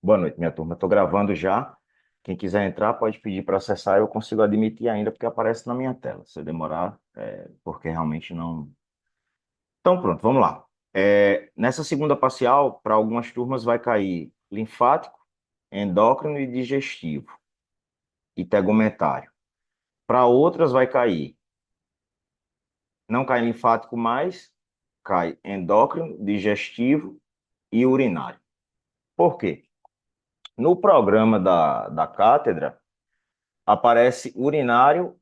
Boa noite, minha turma. Estou gravando já. Quem quiser entrar pode pedir para acessar. Eu consigo admitir ainda porque aparece na minha tela. Se eu demorar, porque realmente não. Então, pronto, vamos lá. Nessa segunda parcial, para algumas turmas vai cair linfático, endócrino e digestivo e tegumentário. Para outras vai cair, não cai linfático mais, cai endócrino, digestivo e urinário. Por quê? No programa da cátedra aparece urinário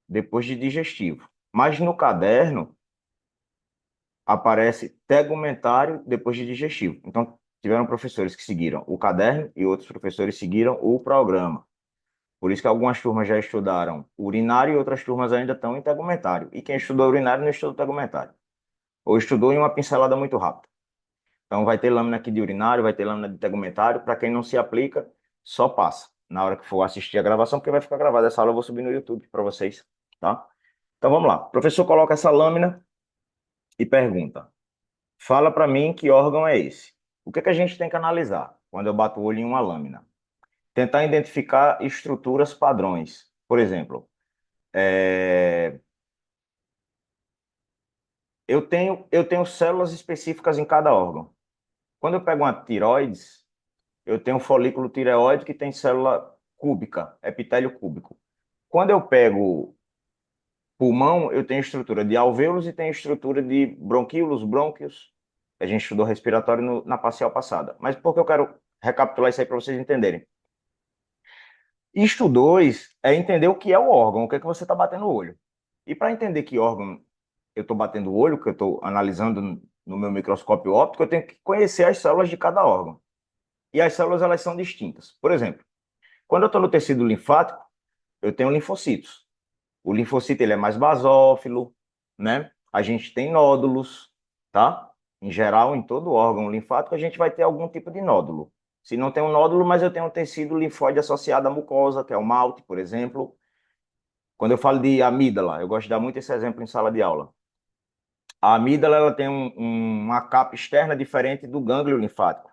depois de digestivo. Mas no caderno aparece tegumentário depois de digestivo. Então, tiveram professores que seguiram o caderno e outros professores seguiram o programa. Por isso que algumas turmas já estudaram urinário e outras turmas ainda estão em tegumentário. E quem estudou urinário não estudou tegumentário. Ou estudou em uma pincelada muito rápida. Então, vai ter lâmina aqui de urinário, vai ter lâmina de tegumentário. Para quem não se aplica, só passa na hora que for assistir a gravação, porque vai ficar gravada essa aula, eu vou subir no YouTube para vocês, tá? Então vamos lá. O professor coloca essa lâmina e pergunta: fala para mim que órgão é esse? O que é que a gente tem que analisar quando eu bato o olho em uma lâmina? Tentar identificar estruturas padrões. Por exemplo, é, eu tenho células específicas em cada órgão. Quando eu pego uma tireoides, eu tenho um folículo tireoide que tem célula cúbica, epitélio cúbico. Quando eu pego pulmão, eu tenho estrutura de alvéolos e tenho estrutura de bronquíolos, brônquios. A gente estudou respiratório na parcial passada. Mas por que eu quero recapitular isso aí para vocês entenderem? Isto 2 é entender o que é o órgão, o que é que você está batendo o olho. E para entender que órgão eu estou batendo o olho, que eu estou analisando no meu microscópio óptico, eu tenho que conhecer as células de cada órgão. E as células elas são distintas. Por exemplo, quando eu estou no tecido linfático, eu tenho linfocitos. O linfocito ele é mais basófilo, né? A gente tem nódulos, tá? Em geral, em todo órgão linfático, a gente vai ter algum tipo de nódulo. Se não tem um nódulo, mas eu tenho um tecido linfóide associado à mucosa, que é o malte, por exemplo. Quando eu falo de amígdala, eu gosto de dar muito esse exemplo em sala de aula. A amígdala ela tem uma capa externa diferente do gânglio linfático.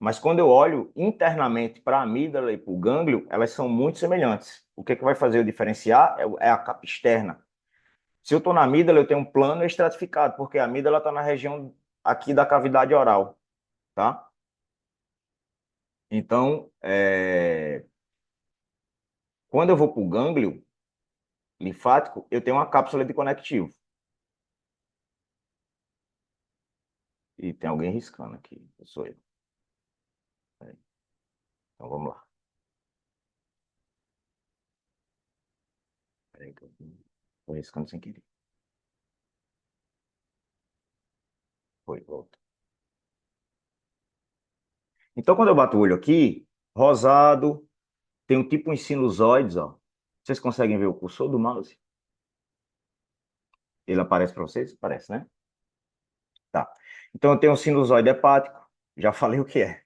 Mas quando eu olho internamente para a amígdala e para o gânglio, elas são muito semelhantes. O que é que vai fazer eu diferenciar é a capa externa. Se eu estou na amígdala, eu tenho um plano estratificado, porque a amígdala está na região aqui da cavidade oral, tá? Então, quando eu vou para o gânglio linfático, eu tenho uma cápsula de conectivo. E tem alguém riscando aqui, sou eu. Peraí. Então vamos lá. Peraí que eu estou riscando sem querer. Foi, volta. Então, quando eu bato o olho aqui, rosado, tem um tipo uns sinusoides, ó. Vocês conseguem ver o cursor do mouse? Ele aparece para vocês? Parece, né? Tá. Então, eu tenho um sinusoide hepático. Já falei o que é.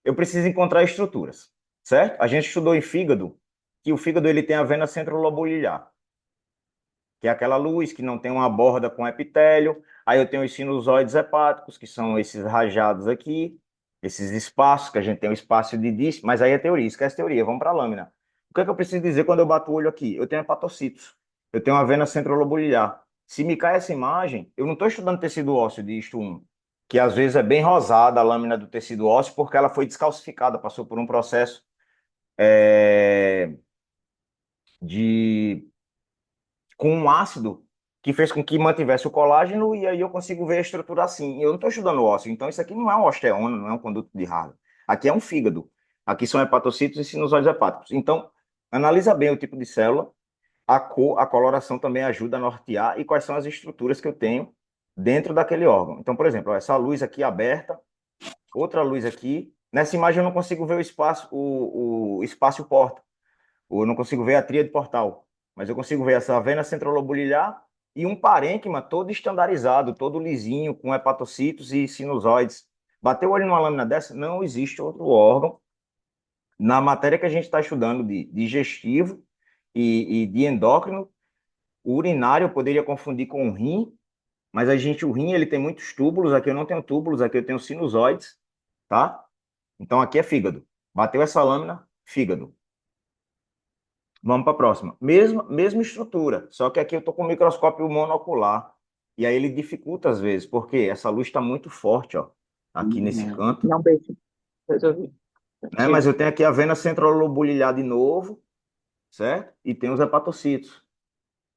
Eu preciso encontrar estruturas, certo? A gente estudou em fígado que o fígado ele tem a vena centrolobulilhar, que é aquela luz que não tem uma borda com epitélio. Aí eu tenho os sinusoides hepáticos, que são esses rajados aqui, esses espaços, que a gente tem um espaço de disco, mas aí é teoria, esquece teoria, vamos para a lâmina. O que é que eu preciso dizer quando eu bato o olho aqui? Eu tenho hepatocitos, eu tenho uma vena centrolobulilhar. Se me cai essa imagem, eu não estou estudando tecido ósseo de isto 1, que às vezes é bem rosada a lâmina do tecido ósseo, porque ela foi descalcificada, passou por um processo é, de com um ácido que fez com que mantivesse o colágeno e aí eu consigo ver a estrutura assim. Eu não estou estudando ósseo, então isso aqui não é um osteoma, não é um conduto de Harvey. Aqui é um fígado. Aqui são hepatocitos e sinusoides hepáticos. Então, analisa bem o tipo de célula, a cor, a coloração também ajuda a nortear e quais são as estruturas que eu tenho dentro daquele órgão. Então, por exemplo, essa luz aqui aberta, outra luz aqui. Nessa imagem eu não consigo ver o espaço porta. Eu não consigo ver a tríade portal, mas eu consigo ver essa vena centrolobulilhar e um parênquima todo estandarizado, todo lisinho, com hepatocitos e sinusoides. Bateu o olho numa lâmina dessa? Não existe outro órgão. Na matéria que a gente está estudando de digestivo e de endócrino, o urinário eu poderia confundir com o rim, mas o rim ele tem muitos túbulos, aqui eu não tenho túbulos, aqui eu tenho sinusoides, tá? Então aqui é fígado. Bateu essa lâmina, fígado. Vamos para a próxima. Mesma estrutura, só que aqui eu estou com o microscópio monocular. E aí ele dificulta às vezes, porque essa luz está muito forte, ó, aqui nesse canto. Não, beijo. Resolvi. Né? Mas Tranquilo. eu tenho aqui a vena centrolobulilhar de novo, certo? E tem os hepatocitos.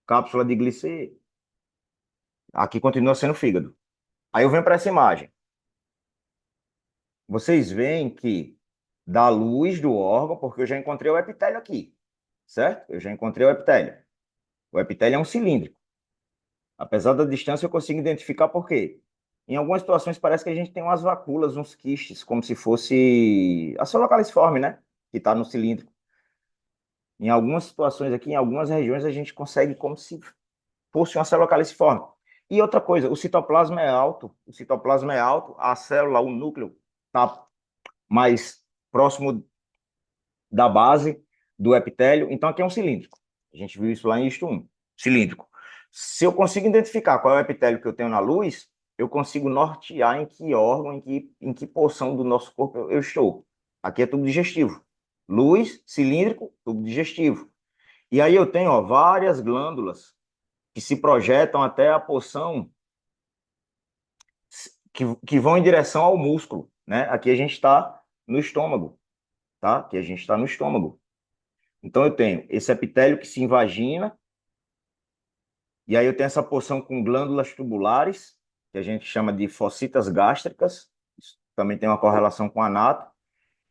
Cápsula de glicê. Aqui continua sendo fígado. Aí eu venho para essa imagem. Vocês veem que da luz do órgão, porque eu já encontrei o epitélio aqui, certo? Eu já encontrei o epitélio. O epitélio é um cilíndrico. Apesar da distância, eu consigo identificar por quê. Em algumas situações parece que a gente tem umas vaculas, uns quistes, como se fosse a célula caliciforme, né? Que está no cilíndrico. Em algumas situações aqui, em algumas regiões, a gente consegue como se fosse uma célula caliciforme. E outra coisa, o citoplasma é alto. O citoplasma é alto, a célula, o núcleo, está mais próximo da base do epitélio. Então, aqui é um cilíndrico. A gente viu isso lá em isto 1, cilíndrico. Se eu consigo identificar qual é o epitélio que eu tenho na luz, eu consigo nortear em que órgão, em que porção do nosso corpo eu estou. Aqui é tubo digestivo. Luz, cilíndrico, tubo digestivo. E aí eu tenho, ó, várias glândulas que se projetam até a porção que vão em direção ao músculo, né? Aqui a gente está no estômago, tá? Aqui a gente está no estômago. Então eu tenho esse epitélio que se invagina, e aí eu tenho essa porção com glândulas tubulares, que a gente chama de fossitas gástricas, isso também tem uma correlação com a nato.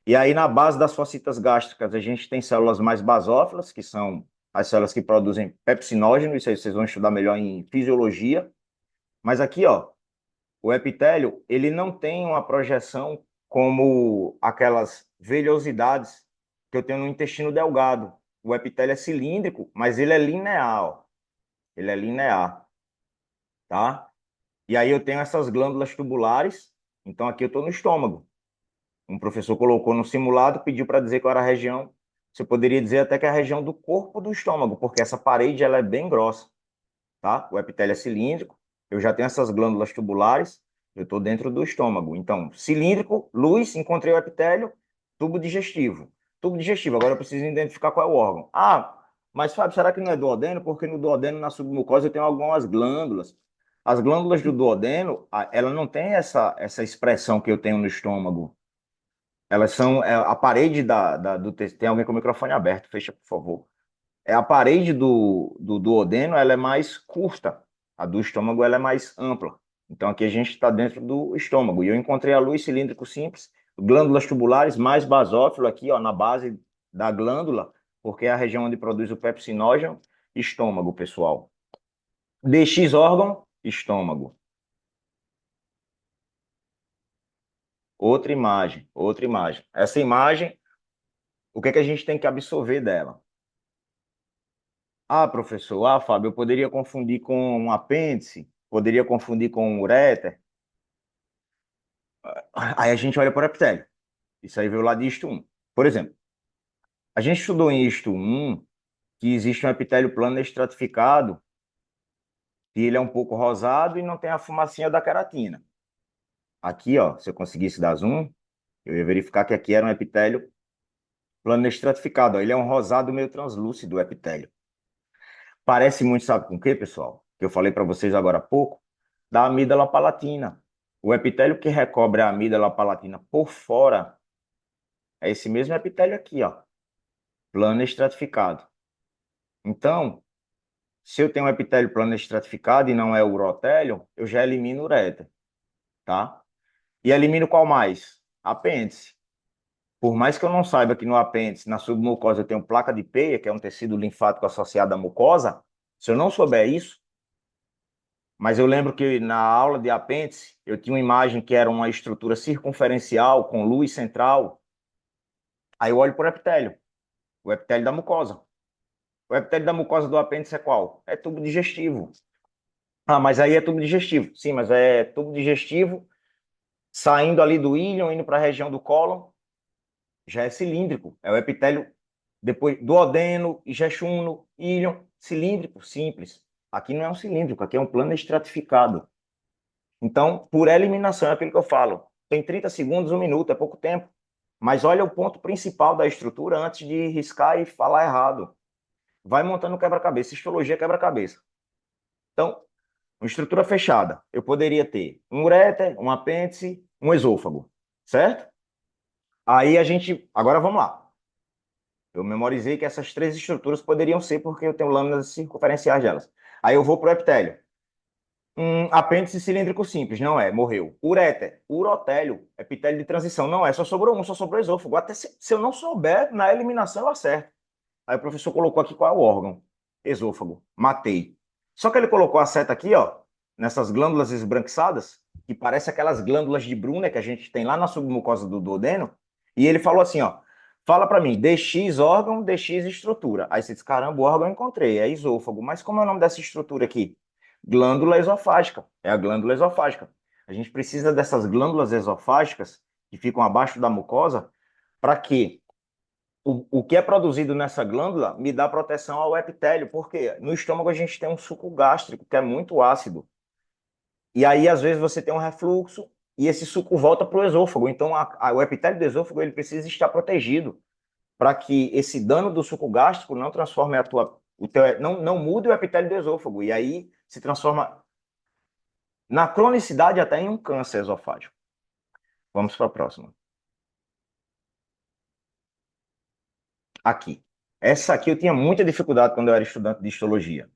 E aí na base das fossitas gástricas a gente tem células mais basófilas, que são as células que produzem pepsinógeno, isso aí vocês vão estudar melhor em fisiologia. Mas aqui, ó, o epitélio, ele não tem uma projeção como aquelas velhosidades que eu tenho no intestino delgado. O epitélio é cilíndrico, mas ele é linear, ó. Ele é linear, tá? E aí eu tenho essas glândulas tubulares, então aqui eu estou no estômago. Um professor colocou no simulado, pediu para dizer qual era a região. Você poderia dizer até que é a região do corpo do estômago, porque essa parede ela é bem grossa, tá? O epitélio é cilíndrico, eu já tenho essas glândulas tubulares, eu estou dentro do estômago. Então, cilíndrico, luz, encontrei o epitélio, tubo digestivo. Tubo digestivo, agora eu preciso identificar qual é o órgão. Ah, mas Fábio, será que não é duodeno? Porque no duodeno, na submucosa, eu tenho algumas glândulas. As glândulas do duodeno, ela não tem essa expressão que eu tenho no estômago. Elas são a parede do tem alguém com o microfone aberto, fecha, por favor. A parede do duodeno ela é mais curta, a do estômago ela é mais ampla. Então aqui a gente está dentro do estômago. E eu encontrei a luz cilíndrico simples, glândulas tubulares mais basófilo aqui, ó, na base da glândula, porque é a região onde produz o pepsinógeno, estômago, pessoal. DX órgão, estômago. Outra imagem, outra imagem. Essa imagem, o que é que a gente tem que absorver dela? Ah, professor, Fábio, eu poderia confundir com um apêndice, poderia confundir com um ureter. Aí a gente olha para o epitélio. Isso aí veio lá de isto 1. Por exemplo, a gente estudou em isto 1 que existe um epitélio plano estratificado, que ele é um pouco rosado e não tem a fumacinha da queratina. Aqui, ó, se eu conseguisse dar zoom, eu ia verificar que aqui era um epitélio plano estratificado. Ó, ele é um rosado meio translúcido, o epitélio. Parece muito, sabe com o quê, pessoal? Que eu falei para vocês agora há pouco, da amígdala palatina. O epitélio que recobre a amígdala palatina por fora é esse mesmo epitélio aqui, ó, plano estratificado. Então, se eu tenho um epitélio plano estratificado e não é o urotélio, eu já elimino o ureter, tá? E elimino qual mais? Apêndice. Por mais que eu não saiba que no apêndice, na submucosa, eu tenho placa de Peia, que é um tecido linfático associado à mucosa, se eu não souber isso, mas eu lembro que na aula de apêndice, eu tinha uma imagem que era uma estrutura circunferencial com luz central, aí eu olho para o epitélio da mucosa. O epitélio da mucosa do apêndice é qual? É tubo digestivo. Ah, mas aí é tubo digestivo. Sim, mas é tubo digestivo saindo ali do íleon, indo para a região do cólon, já é cilíndrico. É o epitélio depois duodeno, jejunum, íleon, cilíndrico, simples. Aqui não é um cilíndrico, aqui é um plano estratificado. Então, por eliminação, é aquilo que eu falo. Tem 30 segundos, 1 minuto, é pouco tempo. Mas olha o ponto principal da estrutura antes de riscar e falar errado. Vai montando quebra-cabeça. Histologia é quebra-cabeça. Então, uma estrutura fechada. Eu poderia ter um uréter, um apêndice, um esôfago, certo? Aí a gente. Agora vamos lá. Eu memorizei que essas três estruturas poderiam ser porque eu tenho lâminas circunferenciais delas. Aí eu vou para o epitélio. Apêndice cilíndrico simples, não é, morreu. Uréter, urotélio, epitélio de transição, não é, só sobrou um, só sobrou esôfago. Até se eu não souber, na eliminação eu acerto. Aí o professor colocou aqui qual é o órgão. Esôfago. Matei. Só que ele colocou a seta aqui, ó, nessas glândulas esbranquiçadas, que parece aquelas glândulas de Brunner que a gente tem lá na submucosa do duodeno. E ele falou assim, ó, fala para mim, DX órgão, DX estrutura. Aí você diz, caramba, o órgão eu encontrei, é esôfago. Mas como é o nome dessa estrutura aqui? Glândula esofágica. É a glândula esofágica. A gente precisa dessas glândulas esofágicas que ficam abaixo da mucosa para quê? O que é produzido nessa glândula me dá proteção ao epitélio, porque no estômago a gente tem um suco gástrico que é muito ácido. E aí, às vezes, você tem um refluxo e esse suco volta para o esôfago. Então, o epitélio do esôfago ele precisa estar protegido para que esse dano do suco gástrico não transforme não mude o epitélio do esôfago. E aí se transforma, na cronicidade, até em um câncer esofágico. Vamos para a próxima. Aqui. Essa aqui eu tinha muita dificuldade quando eu era estudante de histologia.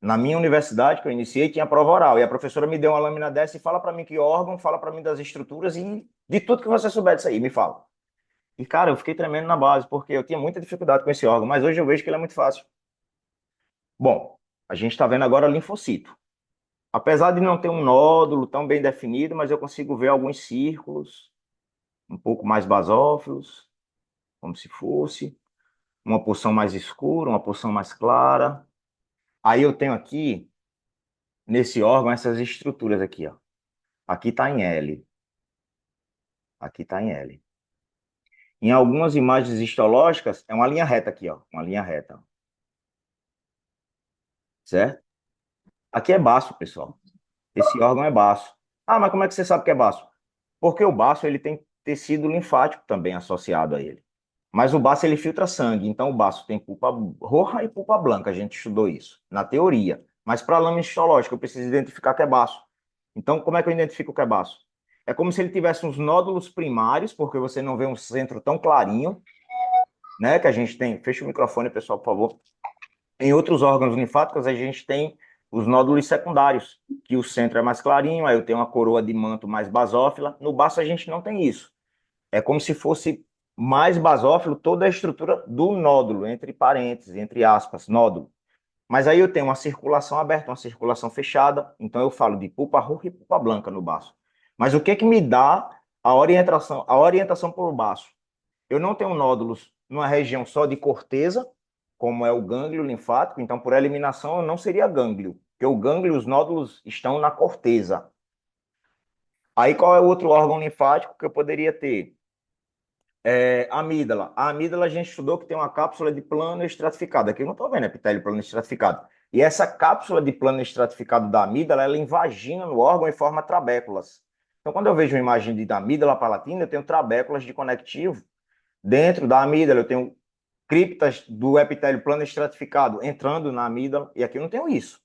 Na minha universidade, que eu iniciei, tinha prova oral. E a professora me deu uma lâmina dessa e fala para mim que órgão, fala para mim das estruturas e de tudo que você souber disso aí, me fala. E, cara, eu fiquei tremendo na base, porque eu tinha muita dificuldade com esse órgão, mas hoje eu vejo que ele é muito fácil. Bom, a gente está vendo agora linfocito. Apesar de não ter um nódulo tão bem definido, mas eu consigo ver alguns círculos, um pouco mais basófilos, como se fosse, uma porção mais escura, uma porção mais clara. Aí eu tenho aqui, nesse órgão, essas estruturas aqui, ó. Aqui está em L. Aqui está em L. Em algumas imagens histológicas, é uma linha reta aqui, ó. Uma linha reta. Certo? Aqui é baço, pessoal. Esse órgão é baço. Ah, mas como é que você sabe que é baço? Porque o baço ele tem tecido linfático também associado a ele. Mas o baço ele filtra sangue, então o baço tem pulpa roxa e pulpa branca. A gente estudou isso na teoria. Mas para a lâmina histológica eu preciso identificar que é baço. Então, como é que eu identifico que é baço? É como se ele tivesse uns nódulos primários, porque você não vê um centro tão clarinho, né? Que a gente tem. Fecha o microfone, pessoal, por favor. Em outros órgãos linfáticos, a gente tem os nódulos secundários, que o centro é mais clarinho, aí eu tenho uma coroa de manto mais basófila. No baço, a gente não tem isso. É como se fosse mais basófilo toda a estrutura do nódulo, entre parênteses, entre aspas, nódulo. Mas aí eu tenho uma circulação aberta, uma circulação fechada, então eu falo de pulpa roxa e pulpa branca no baço. Mas o que que me dá a orientação por baço? Eu não tenho nódulos numa região só de corteza, como é o gânglio linfático, então por eliminação eu não seria gânglio, porque o gânglio, os nódulos estão na corteza. Aí qual é o outro órgão linfático que eu poderia ter? Amígdala. A amígdala a gente estudou que tem uma cápsula de plano estratificado. Aqui eu não estou vendo epitélio plano estratificado. E essa cápsula de plano estratificado da amígdala, ela invagina no órgão e forma trabéculas. Então, quando eu vejo uma imagem de amígdala palatina, eu tenho trabéculas de conectivo. Dentro da amígdala, eu tenho criptas do epitélio plano estratificado entrando na amígdala. E aqui eu não tenho isso.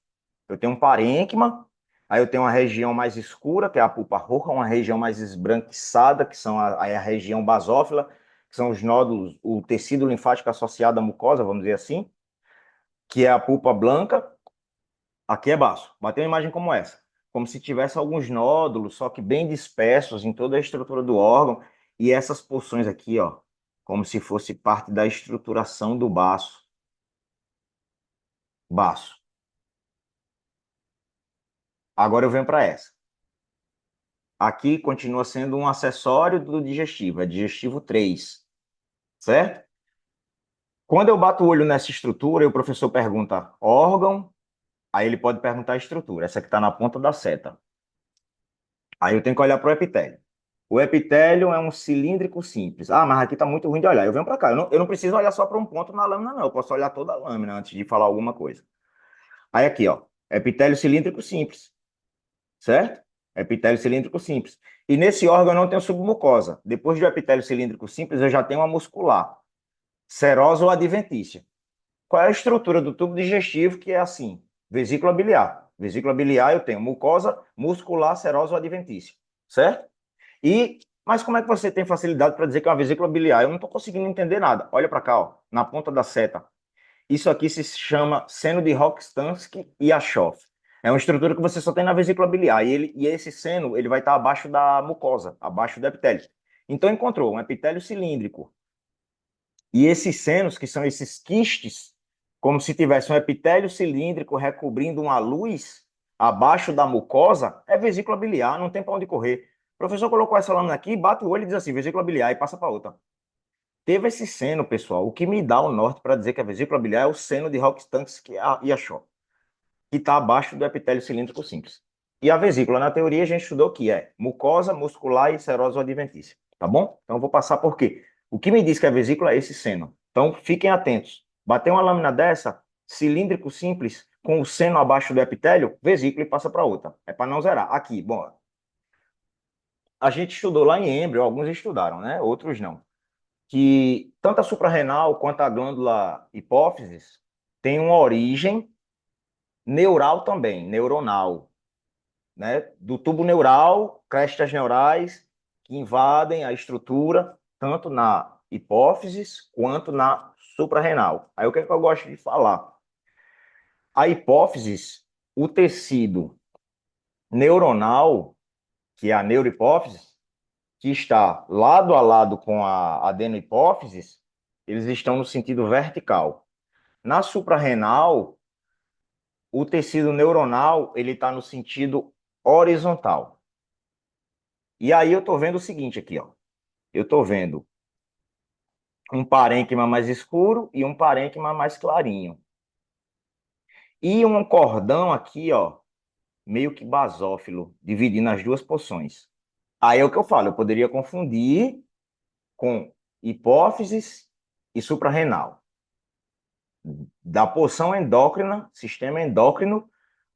Eu tenho um parênquima, aí eu tenho uma região mais escura, que é a pulpa roxa, uma região mais esbranquiçada, que são a região basófila, que são os nódulos, o tecido linfático associado à mucosa, vamos dizer assim, que é a pulpa branca. Aqui é baço. Bateu uma imagem como essa, como se tivesse alguns nódulos, só que bem dispersos em toda a estrutura do órgão, e essas porções aqui, ó, como se fosse parte da estruturação do baço. Baço. Agora eu venho para essa. Aqui continua sendo um acessório do digestivo, é digestivo 3, certo? Quando eu bato o olho nessa estrutura e o professor pergunta órgão, aí ele pode perguntar a estrutura, essa que está na ponta da seta. Aí eu tenho que olhar para o epitélio. O epitélio é um cilíndrico simples. Ah, mas aqui está muito ruim de olhar. Eu venho para cá. Eu não preciso olhar só para um ponto na lâmina, não. Eu posso olhar toda a lâmina antes de falar alguma coisa. Aí aqui, ó, epitélio cilíndrico simples, certo? epitélio cilíndrico simples. E nesse órgão eu não tenho submucosa. Depois do epitélio cilíndrico simples, eu já tenho uma muscular, serosa ou adventícia. Qual é a estrutura do tubo digestivo que é assim? Vesícula biliar. Vesícula biliar eu tenho mucosa, muscular, serosa ou adventícia, certo? Mas como é que você tem facilidade para dizer que é uma vesícula biliar? Eu não estou conseguindo entender nada. Olha para cá, ó, na ponta da seta. Isso aqui se chama seno de Rokitansky e Aschoff. É uma estrutura que você só tem na vesícula biliar. E esse seno ele vai estar abaixo da mucosa, abaixo do epitélio. Então encontrou um epitélio cilíndrico. E esses senos, que são esses quistes, como se tivesse um epitélio cilíndrico recobrindo uma luz abaixo da mucosa, é vesícula biliar, não tem para onde correr. O professor colocou essa lâmina aqui, bate o olho e diz assim, vesícula biliar, e passa para outra. Teve esse seno, pessoal. O que me dá o norte para dizer que a vesícula biliar é o seno de Rokitansky e Aschoff, que está abaixo do epitélio cilíndrico simples. E a vesícula, na teoria, a gente estudou que é mucosa, muscular e serosa ou adventícia. Tá bom? Então eu vou passar por quê? O que me diz que a vesícula é esse seno. Então fiquem atentos. Bater uma lâmina dessa, cilíndrico simples, com o seno abaixo do epitélio, vesícula e passa para outra. É para não zerar. Aqui, bom, a gente estudou lá em êmbrio, alguns estudaram, né? Outros não. Que tanto a suprarrenal quanto a glândula hipófisis tem uma origem neural também, neuronal, né? Do tubo neural, crestas neurais que invadem a estrutura tanto na hipófisis quanto na suprarrenal. Aí o que é que eu gosto de falar? A hipófisis, o tecido neuronal, que é a neurohipófise, que está lado a lado com a adenohipófise, eles estão no sentido vertical. Na suprarrenal, o tecido neuronal ele está no sentido horizontal. E aí eu estou vendo o seguinte aqui, ó. Eu estou vendo um parênquima mais escuro e um parênquima mais clarinho. E um cordão aqui, ó, meio que basófilo, dividindo as duas porções. Aí é o que eu falo, eu poderia confundir com hipófises e suprarrenal. Da porção endócrina, sistema endócrino,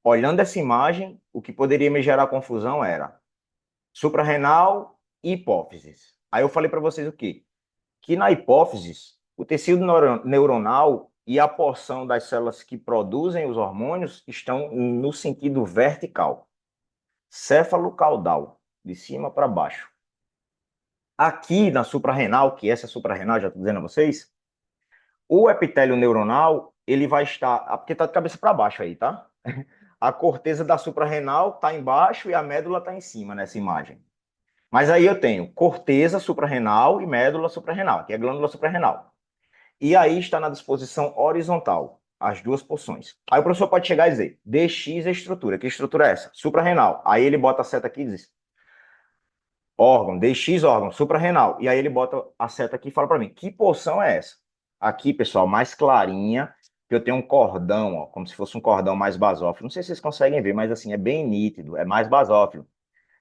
olhando essa imagem, o que poderia me gerar confusão era suprarrenal e hipófises. Aí eu falei para vocês o quê? Que na hipófise, o tecido neuronal e a porção das células que produzem os hormônios estão no sentido vertical, céfalo-caudal, de cima para baixo. Aqui na suprarrenal, que essa é suprarrenal, já estou dizendo a vocês, o epitélio neuronal, ele vai estar, porque está de cabeça para baixo aí, tá? A corteza da suprarrenal está embaixo e a médula está em cima nessa imagem. Mas aí eu tenho corteza suprarrenal e médula suprarrenal, que é a glândula suprarrenal. E aí está na disposição horizontal, as duas porções. Aí o professor pode chegar e dizer, DX é estrutura. Que estrutura é essa? Suprarrenal. Aí ele bota a seta aqui e diz, órgão, DX órgão, suprarrenal. E aí ele bota a seta aqui e fala para mim, que porção é essa? Aqui, pessoal, mais clarinha, que eu tenho um cordão, ó, como se fosse um cordão mais basófilo. Não sei se vocês conseguem ver, mas assim, é bem nítido, é mais basófilo.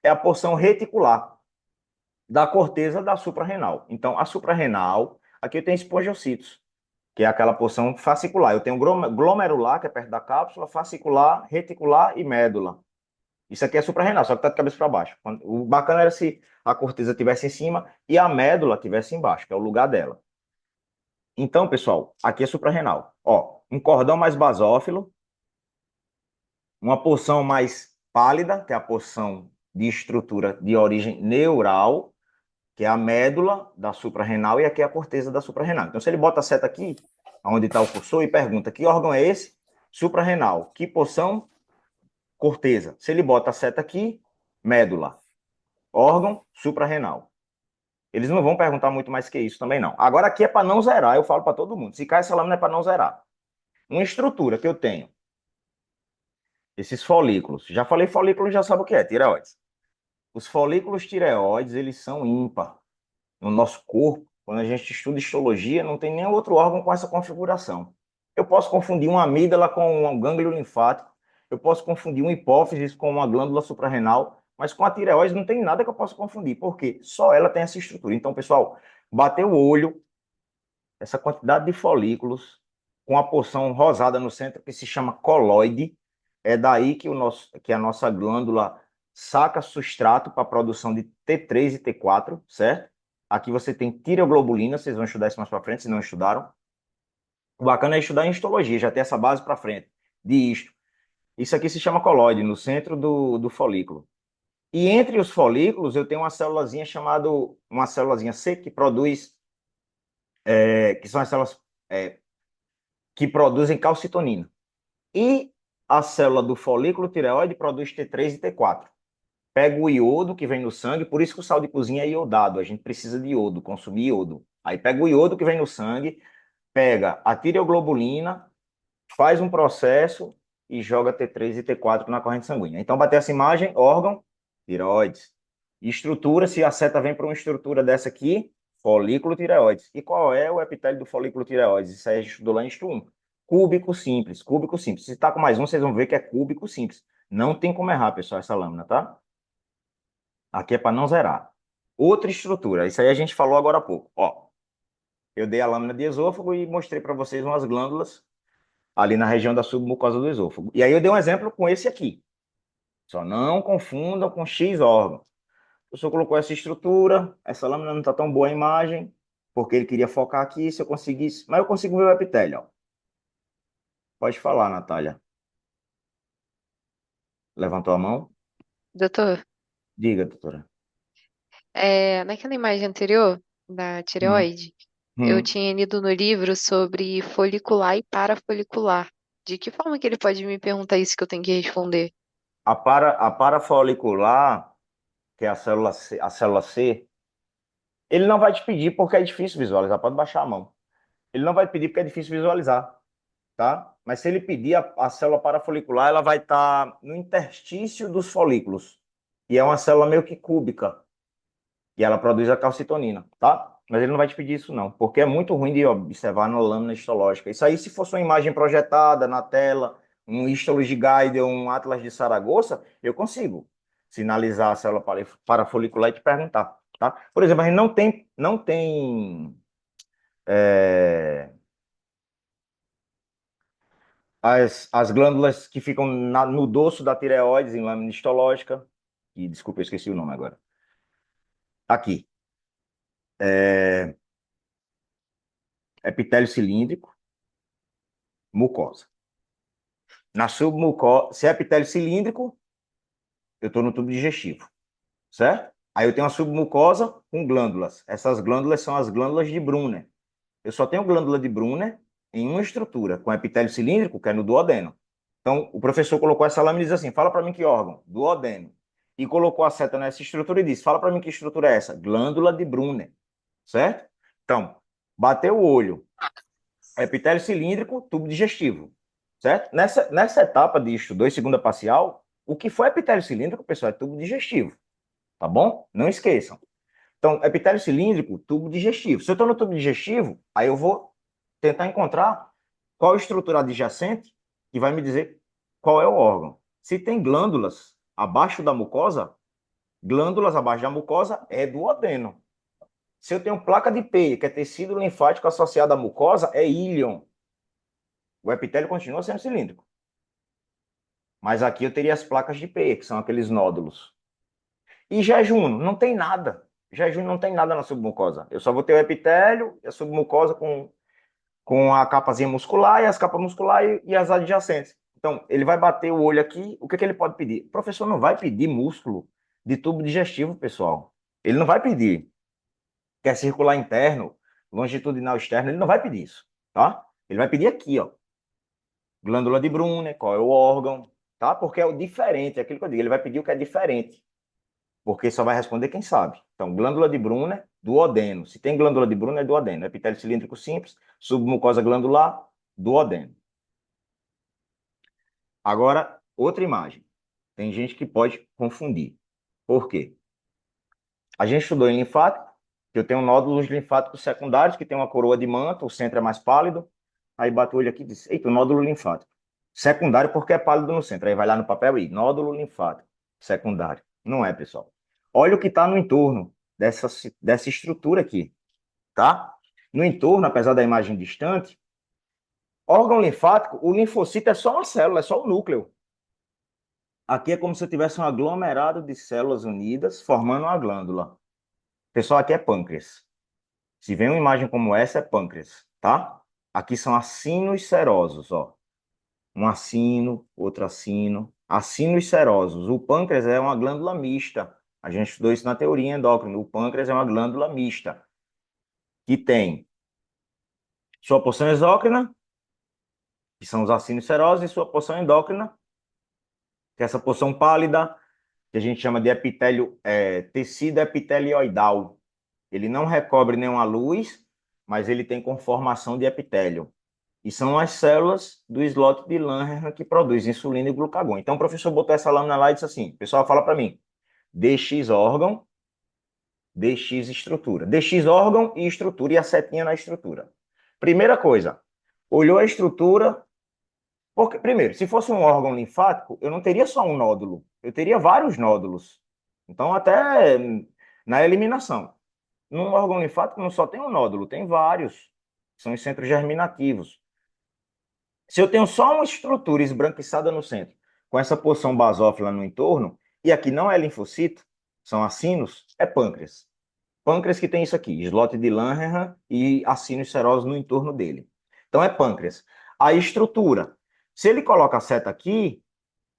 É a porção reticular da corteza da suprarrenal. Então, a suprarrenal, aqui eu tenho espongiocitos, que é aquela porção fascicular. Eu tenho glomerular, que é perto da cápsula, fascicular, reticular e médula. Isso aqui é suprarrenal, só que está de cabeça para baixo. O bacana era se a corteza estivesse em cima e a médula estivesse embaixo, que é o lugar dela. Então, pessoal, aqui é suprarrenal. Ó, um cordão mais basófilo, uma porção mais pálida, que é a porção de estrutura de origem neural, que é a médula da suprarrenal, e aqui é a corteza da suprarrenal. Então, se ele bota a seta aqui, onde está o cursor, e pergunta que órgão é esse? Suprarrenal. Que porção? Corteza. Se ele bota a seta aqui, médula. Órgão suprarrenal. Eles não vão perguntar muito mais que isso também, não. Agora, aqui é para não zerar, eu falo para todo mundo. Se cai essa lâmina é para não zerar. Uma estrutura que eu tenho, esses folículos. Já falei folículo, já sabe o que é, tireoides. Os folículos tireoides, eles são ímpar. No nosso corpo, quando a gente estuda histologia, não tem nenhum outro órgão com essa configuração. Eu posso confundir uma amígdala com um gânglio linfático, eu posso confundir uma hipófise com uma glândula suprarrenal, mas com a tireoide não tem nada que eu possa confundir, porque só ela tem essa estrutura. Então, pessoal, bater o olho, essa quantidade de folículos, com a porção rosada no centro, que se chama coloide, é daí que a nossa glândula saca substrato para a produção de T3 e T4, certo? Aqui você tem tireoglobulina, vocês vão estudar isso mais para frente, se não estudaram. O bacana é estudar em histologia, já tem essa base para frente, de histo. Isso aqui se chama colóide, no centro do folículo. E entre os folículos, eu tenho uma célulazinha chamada, uma célulazinha C, que produz, que são as células é, que produzem calcitonina. E a célula do folículo tireoide produz T3 e T4. Pega o iodo que vem no sangue, por isso que o sal de cozinha é iodado, a gente precisa de iodo, consumir iodo. Aí pega o iodo que vem no sangue, pega a tireoglobulina, faz um processo e joga T3 e T4 na corrente sanguínea. Então, bater essa imagem, órgão, tireoides. Estrutura, se a seta vem para uma estrutura dessa aqui, folículo tireoides. E qual é o epitélio do folículo tireoides? Isso aí a gente estudou lá em estudo 1. Cúbico simples, cúbico simples. Se está com mais um, vocês vão ver que é cúbico simples. Não tem como errar, pessoal, essa lâmina, tá? Aqui é para não zerar. Outra estrutura, isso aí a gente falou agora há pouco. Ó, eu dei a lâmina de esôfago e mostrei para vocês umas glândulas ali na região da submucosa do esôfago. E aí eu dei um exemplo com esse aqui. Só não confundam com X órgão. O professor colocou essa estrutura, essa lâmina não está tão boa a imagem, porque ele queria focar aqui, se eu conseguisse. Mas eu consigo ver o epitélio, ó. Pode falar, Natália. Levantou a mão? Doutor, Diga, doutora. naquela imagem anterior da Hum, tireoide, eu hum. tinha lido no livro sobre folicular e parafolicular. De que forma que ele pode me perguntar isso que eu tenho que responder? A parafolicular, que é a célula C, ele não vai te pedir porque é difícil visualizar. Pode baixar a mão. Ele não vai pedir porque é difícil visualizar, tá? Mas se ele pedir a célula parafolicular, ela vai estar no interstício dos folículos. E é uma célula meio que cúbica. E ela produz a calcitonina, tá? Mas ele não vai te pedir isso, não, porque é muito ruim de observar na lâmina histológica. Isso aí, se fosse uma imagem projetada na tela, um histolo de Geiger, um Atlas de Saragossa, eu consigo sinalizar a célula parafolicular e te perguntar, tá? Por exemplo, a gente não tem é, as glândulas que ficam no dorso da tireoides em lâmina histológica, e desculpa, eu esqueci o nome agora. Aqui. É, epitélio cilíndrico, mucosa. Na submucosa, se é epitélio cilíndrico, eu estou no tubo digestivo, certo? Aí eu tenho a submucosa com glândulas. Essas glândulas são as glândulas de Brunner. Eu só tenho glândula de Brunner em uma estrutura, com epitélio cilíndrico, que é no duodeno. Então, o professor colocou essa lâmina e diz assim: fala para mim que órgão? Duodeno. E colocou a seta nessa estrutura e disse: fala para mim que estrutura é essa? Glândula de Brunner, certo? Então, bateu o olho, epitélio cilíndrico, tubo digestivo, certo? Nessa etapa de estudo 2, segunda parcial, o que foi epitélio cilíndrico, pessoal, é tubo digestivo, tá bom? Não esqueçam. Então, epitélio cilíndrico, tubo digestivo. Se eu estou no tubo digestivo, aí eu vou tentar encontrar qual estrutura adjacente que vai me dizer qual é o órgão. Se tem glândulas abaixo da mucosa é duodeno. Se eu tenho placa de Peyer, que é tecido linfático associado à mucosa, é íleon. O epitélio continua sendo cilíndrico. Mas aqui eu teria as placas de Peyer, que são aqueles nódulos. E jejum, não tem nada. Jejum não tem nada na submucosa. Eu só vou ter o epitélio e a submucosa com a capazinha muscular e as capas musculares e as adjacentes. Então, ele vai bater o olho aqui, o que que ele pode pedir? O professor não vai pedir músculo de tubo digestivo, pessoal. Ele não vai pedir. Quer circular interno, longitudinal externo, ele não vai pedir isso, tá? Ele vai pedir aqui, ó. Glândula de Brunner, qual é o órgão, tá? Porque é o diferente, é aquilo que eu digo, ele vai pedir o que é diferente, porque só vai responder quem sabe. Então, glândula de Brunner, duodeno. Se tem glândula de Brunner, é duodeno. Epitélio cilíndrico simples, submucosa glandular, duodeno. Agora, outra imagem. Tem gente que pode confundir. Por quê? A gente estudou em linfático, que eu tenho nódulos linfáticos secundários, que tem uma coroa de manto, o centro é mais pálido. Aí bate o olho aqui e diz, eita, nódulo linfático. Secundário porque é pálido no centro. Aí vai lá no papel e nódulo linfático. Secundário. Não é, pessoal. Olha o que está no entorno dessa estrutura aqui, tá? No entorno, apesar da imagem distante, órgão linfático, o linfocito é só uma célula, é só o núcleo. Aqui é como se eu tivesse um aglomerado de células unidas formando uma glândula. Pessoal, aqui é pâncreas. Se vem uma imagem como essa, é pâncreas, tá? Aqui são acinos serosos, ó. Um acino, outro acino. Acinos serosos. O pâncreas é uma glândula mista. A gente estudou isso na teoria endócrina. O pâncreas é uma glândula mista, que tem sua porção exócrina, que são os acinos serosos, e sua porção endócrina, que é essa porção pálida, que a gente chama de epitélio, tecido epitelioidal. Ele não recobre nenhuma luz, mas ele tem conformação de epitélio. E são as células do slot de Langerhans que produzem insulina e glucagon. Então o professor botou essa lâmina lá e disse assim, pessoal, fala para mim, DX órgão, DX estrutura. DX órgão e estrutura, e a setinha na estrutura. Primeira coisa, olhou a estrutura, porque, primeiro, se fosse um órgão linfático, eu não teria só um nódulo, eu teria vários nódulos. Então, até na eliminação. Num órgão linfático não só tem um nódulo, tem vários. São os centros germinativos. Se eu tenho só uma estrutura esbranquiçada no centro, com essa porção basófila no entorno, e aqui não é linfocito, são acinos, é pâncreas. Pâncreas que tem isso aqui, slot de Langerhans e acinos serosos no entorno dele. Então é pâncreas. A estrutura, se ele coloca a seta aqui,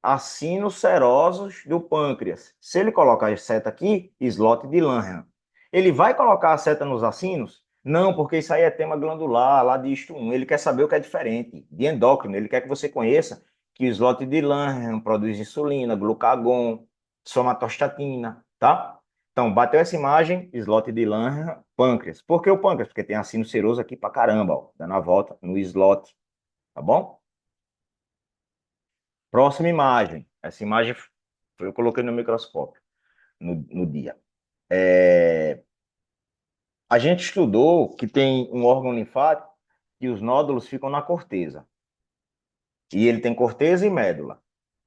acinos serosos do pâncreas. Se ele colocar a seta aqui, slot de Langerhans. Ele vai colocar a seta nos acinos? Não, porque isso aí é tema glandular, lá de isto 1. Ele quer saber o que é diferente, de endócrino. Ele quer que você conheça que o slot de Langerhans produz insulina, glucagon, somatostatina, tá? Então, bateu essa imagem, slot de Langerhans, pâncreas. Por que o pâncreas? Porque tem acino seroso aqui pra caramba, ó, dando a volta no slot, tá bom? Próxima imagem. Essa imagem eu coloquei no microscópio no dia. A gente estudou que tem um órgão linfático e os nódulos ficam na corteza. E ele tem corteza e médula.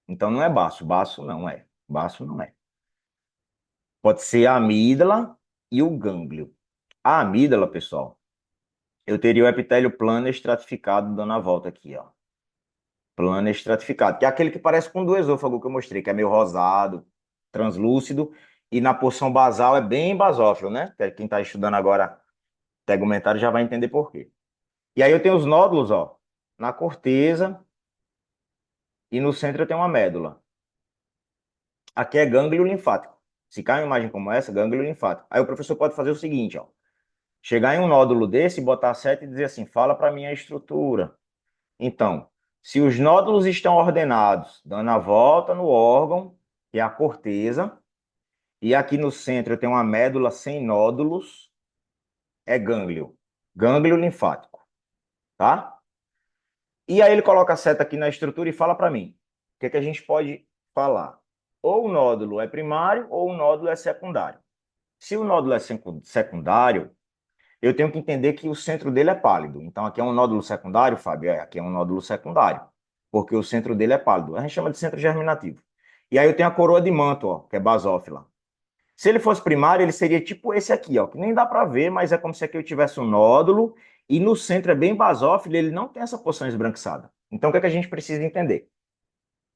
Então não é baço. Baço não é. Baço não é. Pode ser a amígdala e o gânglio. A amígdala, pessoal, eu teria o epitélio plano estratificado dando a volta aqui, ó. Plano estratificado, que é aquele que parece com o do esôfago que eu mostrei, que é meio rosado, translúcido, e na porção basal é bem basófilo, né? Quem está estudando agora tegumentário já vai entender por quê. E aí eu tenho os nódulos, ó, na corteza, e no centro eu tenho uma médula. Aqui é gânglio linfático. Se cai uma imagem como essa, gânglio linfático. Aí o professor pode fazer o seguinte, ó, chegar em um nódulo desse, botar a seta e dizer assim, fala para mim a estrutura. Então, se os nódulos estão ordenados, dando a volta no órgão, que é a corteza, e aqui no centro eu tenho uma médula sem nódulos, é gânglio. Gânglio linfático, tá? E aí ele coloca a seta aqui na estrutura e fala para mim, o que é que a gente pode falar? Ou o nódulo é primário ou o nódulo é secundário. Se o nódulo é secundário, eu tenho que entender que o centro dele é pálido. Então, aqui é um nódulo secundário, Fábio? Aqui é um nódulo secundário, porque o centro dele é pálido. A gente chama de centro germinativo. E aí eu tenho a coroa de manto, ó, que é basófila. Se ele fosse primário, ele seria tipo esse aqui, ó, que nem dá para ver, mas é como se aqui eu tivesse um nódulo e no centro é bem basófilo, ele não tem essa porção esbranquiçada. Então, o que é que a gente precisa entender?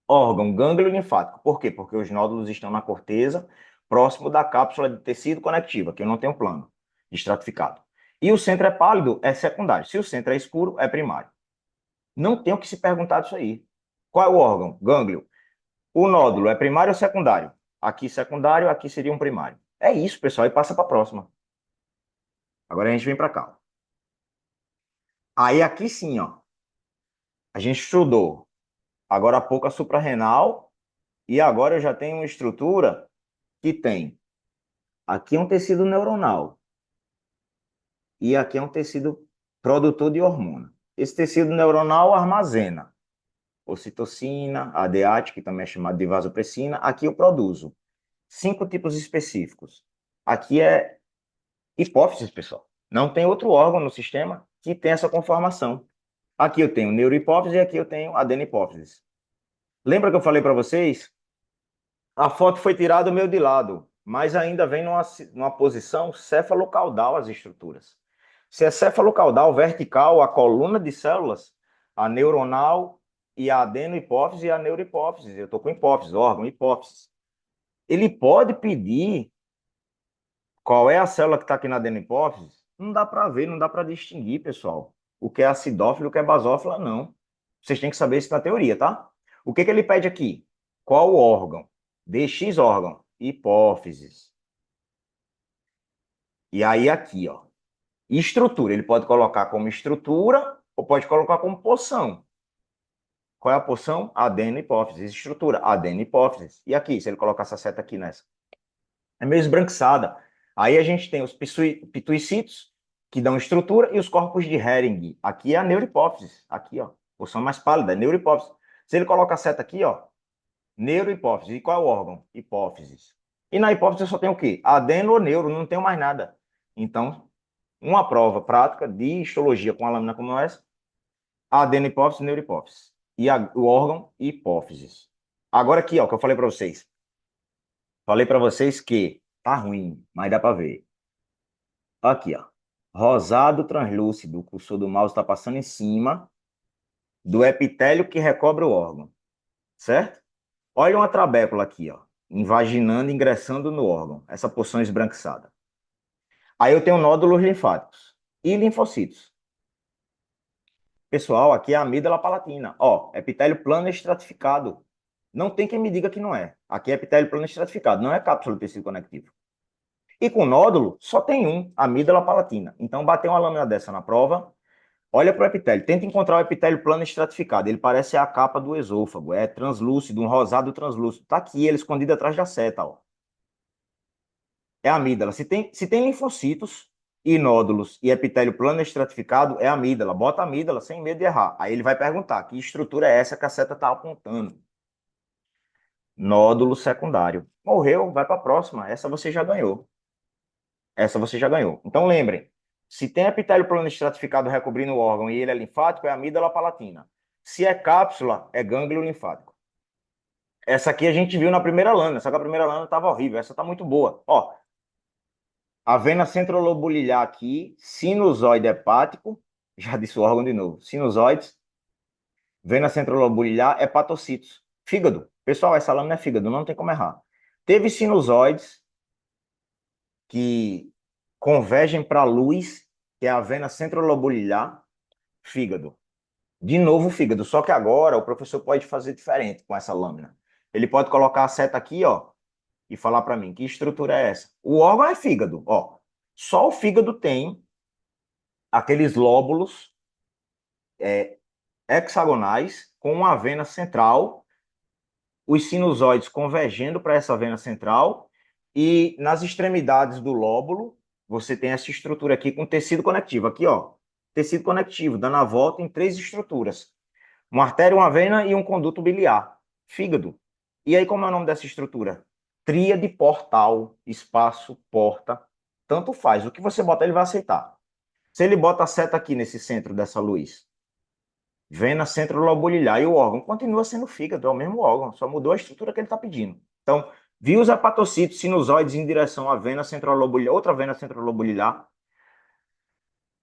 Órgão, gânglio linfático. Por quê? Porque os nódulos estão na corteza, próximo da cápsula de tecido conectivo, que eu não tenho plano estratificado. E o centro é pálido, é secundário. Se o centro é escuro, é primário. Não tem o que se perguntar disso aí. Qual é o órgão? Gânglio. O nódulo é primário ou secundário? Aqui secundário, aqui seria um primário. É isso, pessoal, e passa para a próxima. Agora a gente vem para cá. Aí aqui sim, ó. A gente estudou agora há pouco a suprarrenal e agora eu já tenho uma estrutura que tem. Aqui é um tecido neuronal e aqui é um tecido produtor de hormônio. Esse tecido neuronal armazena ocitocina, ADAT, que também é chamado de vasopressina. Aqui eu produzo 5 tipos específicos. Aqui é hipófise, pessoal. Não tem outro órgão no sistema que tem essa conformação. Aqui eu tenho neurohipófise e aqui eu tenho adenihipófise. Lembra que eu falei para vocês? A foto foi tirada meio de lado, mas ainda vem numa posição cefalocaudal as estruturas. Se é cefalocaudal vertical, a coluna de células, a neuronal e a adenohipófise e a neurohipófise. Eu estou com hipófise, órgão, hipófise. Ele pode pedir qual é a célula que está aqui na adenohipófise? Não dá para ver, não dá para distinguir, pessoal. O que é acidófilo e o que é basófila, não. Vocês têm que saber isso na teoria, tá? O que ele pede aqui? Qual órgão? DX órgão, hipófises. E aí aqui, ó, estrutura. Ele pode colocar como estrutura ou pode colocar como porção. Qual é a porção? Adenohipófise. Estrutura, adenohipófise. E aqui, se ele colocar essa seta aqui nessa? É meio esbranquiçada. Aí a gente tem os pituicítos, que dão estrutura, e os corpos de Hering. Aqui é a neurohipófise. Aqui, ó, porção mais pálida, neurohipófise. Se ele coloca a seta aqui, ó, neurohipófise. E qual é o órgão? Hipófises. E na hipófise eu só tenho o quê? Adeno ou neuro, não tenho mais nada. Então, uma prova prática de histologia com a lâmina como essa, adenohipófise, neurohipófise. E o órgão, hipófises. Agora aqui, ó, que eu falei para vocês. Falei para vocês que tá ruim, mas dá para ver. Aqui, ó. Rosado translúcido, o cursor do mouse está passando em cima do epitélio que recobre o órgão, certo? Olha uma trabécula aqui, ó, invaginando, ingressando no órgão, essa porção esbranquiçada. Aí eu tenho nódulos linfáticos e linfocitos. Pessoal, aqui é a amígdala palatina. Ó, epitélio plano estratificado. Não tem quem me diga que não é. Aqui é epitélio plano estratificado, não é cápsula do tecido conectivo. E com nódulo, só tem um, amígdala palatina. Então, bater uma lâmina dessa na prova, olha para o epitélio. Tenta encontrar o epitélio plano estratificado. Ele parece a capa do esôfago. É translúcido, um rosado translúcido. Tá aqui, ele escondido atrás da seta, ó. É a amígdala. Se tem linfocitos e nódulos e epitélio plano estratificado, é a amígdala. Bota a amígdala sem medo de errar. Aí ele vai perguntar, que estrutura é essa que a seta está apontando? Nódulo secundário. Morreu, vai para a próxima. Essa você já ganhou. Essa você já ganhou. Então lembrem, se tem epitélio plano estratificado recobrindo o órgão e ele é linfático, é amígdala palatina. Se é cápsula, é gânglio linfático. Essa aqui a gente viu na primeira lâmina, só que a primeira lâmina estava horrível. Essa está muito boa. Ó, a vena centrolobulilhar aqui, sinusoide hepático, já disse o órgão de novo, sinusoides, vena centrolobulilhar, hepatocitos, fígado. Pessoal, essa lâmina é fígado, não tem como errar. Teve sinusoides que convergem para a luz, que é a vena centrolobulilhar, fígado. De novo, fígado. Só que agora o professor pode fazer diferente com essa lâmina. Ele pode colocar a seta aqui, ó, e falar para mim que estrutura é essa. O órgão é fígado, ó. Só o fígado tem aqueles lóbulos hexagonais com uma vena central, os sinusoides convergendo para essa vena central e nas extremidades do lóbulo você tem essa estrutura aqui com tecido conectivo. Aqui, ó, tecido conectivo, dando a volta em 3 estruturas. Uma artéria, uma vena e um conduto biliar. Fígado. E aí, como é o nome dessa estrutura? Tríade portal, espaço, porta. Tanto faz. O que você botar, ele vai aceitar. Se ele bota a seta aqui nesse centro dessa luz, vena centrolobulilhar, e o órgão continua sendo fígado, é o mesmo órgão, só mudou a estrutura que ele está pedindo. Então, viu os hepatocitos sinusoides em direção à vena centrolobulilhar, outra vena centrolobulilhar.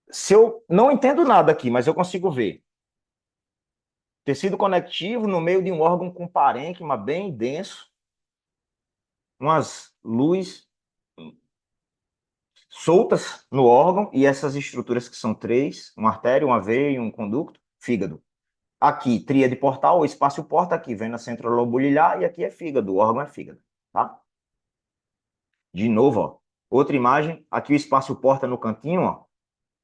Se eu não entendo nada aqui, mas eu consigo ver tecido conectivo no meio de um órgão com parênquima bem denso, umas luzes soltas no órgão e essas estruturas que são 3, uma artéria, uma veia e um conducto, fígado. Aqui, tríade portal, o espaço porta, aqui vena centrolobulilhar e aqui é fígado, o órgão é fígado, tá? De novo, ó, outra imagem, aqui o espaço porta no cantinho, ó,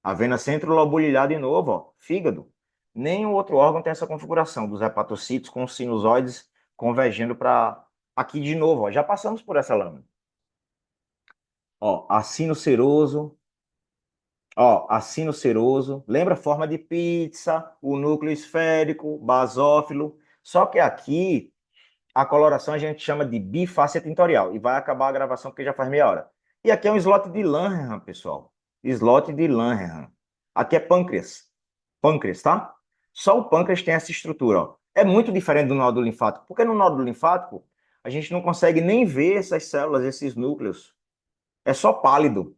a vena centrolobulilhar de novo, ó, fígado. Nenhum outro órgão tem essa configuração dos hepatocitos com os sinusoides convergendo para aqui de novo, ó, já passamos por essa lâmina. Ó, acino seroso. Ó, acino seroso. Lembra a forma de pizza, o núcleo esférico, basófilo. Só que aqui a coloração a gente chama de bifácia tintorial. E vai acabar a gravação porque já faz meia hora. E aqui é um slot de Langerhans, pessoal. Slot de Langerhans. Aqui é pâncreas. Pâncreas, tá? Só o pâncreas tem essa estrutura, ó. É muito diferente do nódulo linfático, porque no nódulo linfático a gente não consegue nem ver essas células, esses núcleos. É só pálido.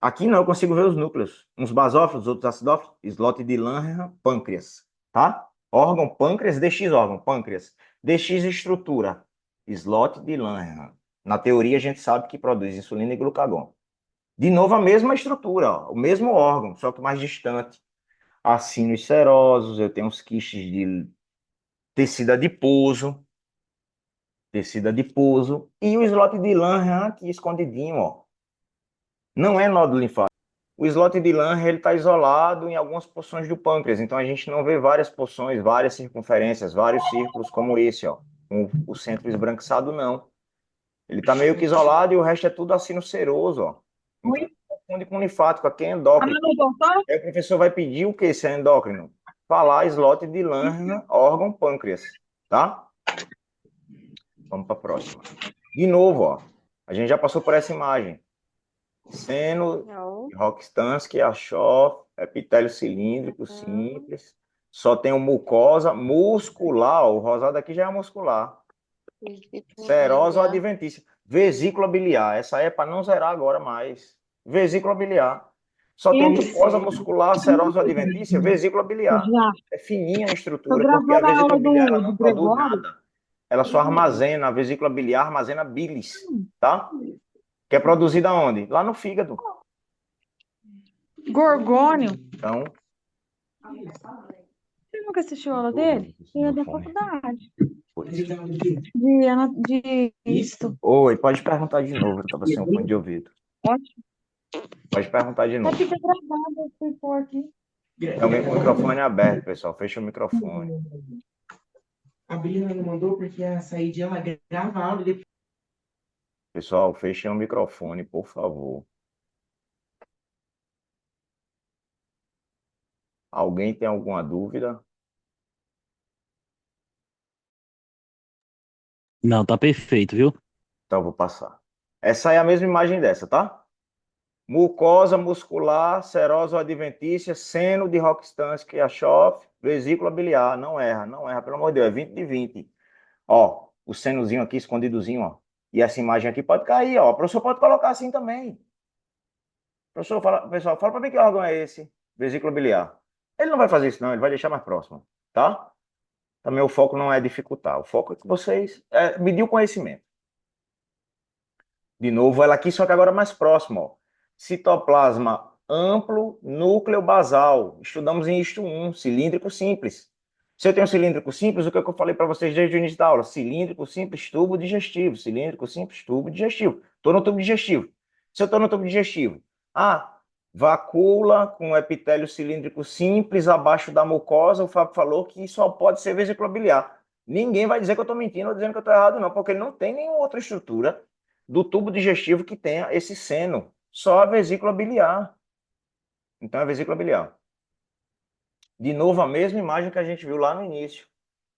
Aqui não, eu consigo ver os núcleos. Uns basófilos, outros acidófilos. Slot de Langerhans, pâncreas, tá? Órgão pâncreas, DX órgão, pâncreas. DX estrutura, slot de Langerhans. Na teoria, a gente sabe que produz insulina e glucagon. De novo, a mesma estrutura, ó, o mesmo órgão, só que mais distante. Acinos serosos, eu tenho uns quistes de tecido adiposo, e o slot de Langerhans aqui escondidinho, ó. Não é nódulo linfático. O slot de Langerhans ele está isolado em algumas porções do pâncreas, então a gente não vê várias porções, várias circunferências, vários círculos como esse, ó, com o centro esbranquiçado, não. Ele está meio que isolado e o resto é tudo acino seroso, ó. Então, Oi? confunde com linfático, aqui é A endócrino. Manu voltou? Aí o professor vai pedir o que se é endócrino? Falar slot de Langerhans, órgão pâncreas, tá? Vamos para a próxima. De novo, ó, a gente já passou por essa imagem. Seno Não. Rokitansky, Aschoff, epitélio cilíndrico simples. Só tem o mucosa muscular, ó, o rosado aqui já é muscular. Serosa ou adventícia. Vesícula biliar. Essa é para não zerar agora mais. Vesícula biliar. Só tem Gente, mucosa muscular, serosa ou adventícia, vesícula biliar. já. É fininha a Tô estrutura, porque a gravando a vesícula aula biliar ela do não produz Gregório. nada. Ela só armazena, a vesícula biliar armazena bilis, tá? Que é produzida onde? Lá no fígado. Gorgônio. Então, Você nunca assistiu a aula dele? Ele é da fone. faculdade. Por isso. De isto. Oi, pode perguntar de novo, eu estava sem um fone de ouvido. Ótimo. Pode perguntar de Mas novo. fica gravado, eu fui pôr aqui. Tem alguém com o microfone aberto, pessoal. Fecha o microfone. A Brina não mandou porque a Saíde ela grava a aula e depois. Pessoal, fechem o microfone, por favor. Alguém tem alguma dúvida? Não, tá perfeito, viu? Então, eu vou passar. Essa é a mesma imagem dessa, tá? Mucosa muscular, serosa ou adventícia, seno de Rokitansky, Aschoff, vesícula biliar. Não erra, não erra, pelo amor de Deus, é 20 de 20. Ó, o senozinho aqui escondidozinho, ó. E essa imagem aqui pode cair, ó. O professor pode colocar assim também. Professor, pessoal, fala para mim que órgão é esse? Vesícula biliar. Ele não vai fazer isso, não, ele vai deixar mais próximo, tá? Também o foco não é dificultar, o foco é que vocês medir o conhecimento. De novo, ela aqui, só que agora mais próximo, ó. Citoplasma amplo, núcleo basal. Estudamos em isto 1, cilíndrico simples. Se eu tenho cilíndrico simples, o que eu falei para vocês desde o início da aula? Cilíndrico simples, tubo digestivo. Cilíndrico simples, tubo digestivo. Estou no tubo digestivo. Se eu estou no tubo digestivo, vacula com epitélio cilíndrico simples abaixo da mucosa, o Fábio falou que só pode ser vesícula biliar. Ninguém vai dizer que eu estou mentindo ou dizendo que eu estou errado, não, porque ele não tem nenhuma outra estrutura do tubo digestivo que tenha esse seno. Só a vesícula biliar. Então, é a vesícula biliar. De novo, a mesma imagem que a gente viu lá no início.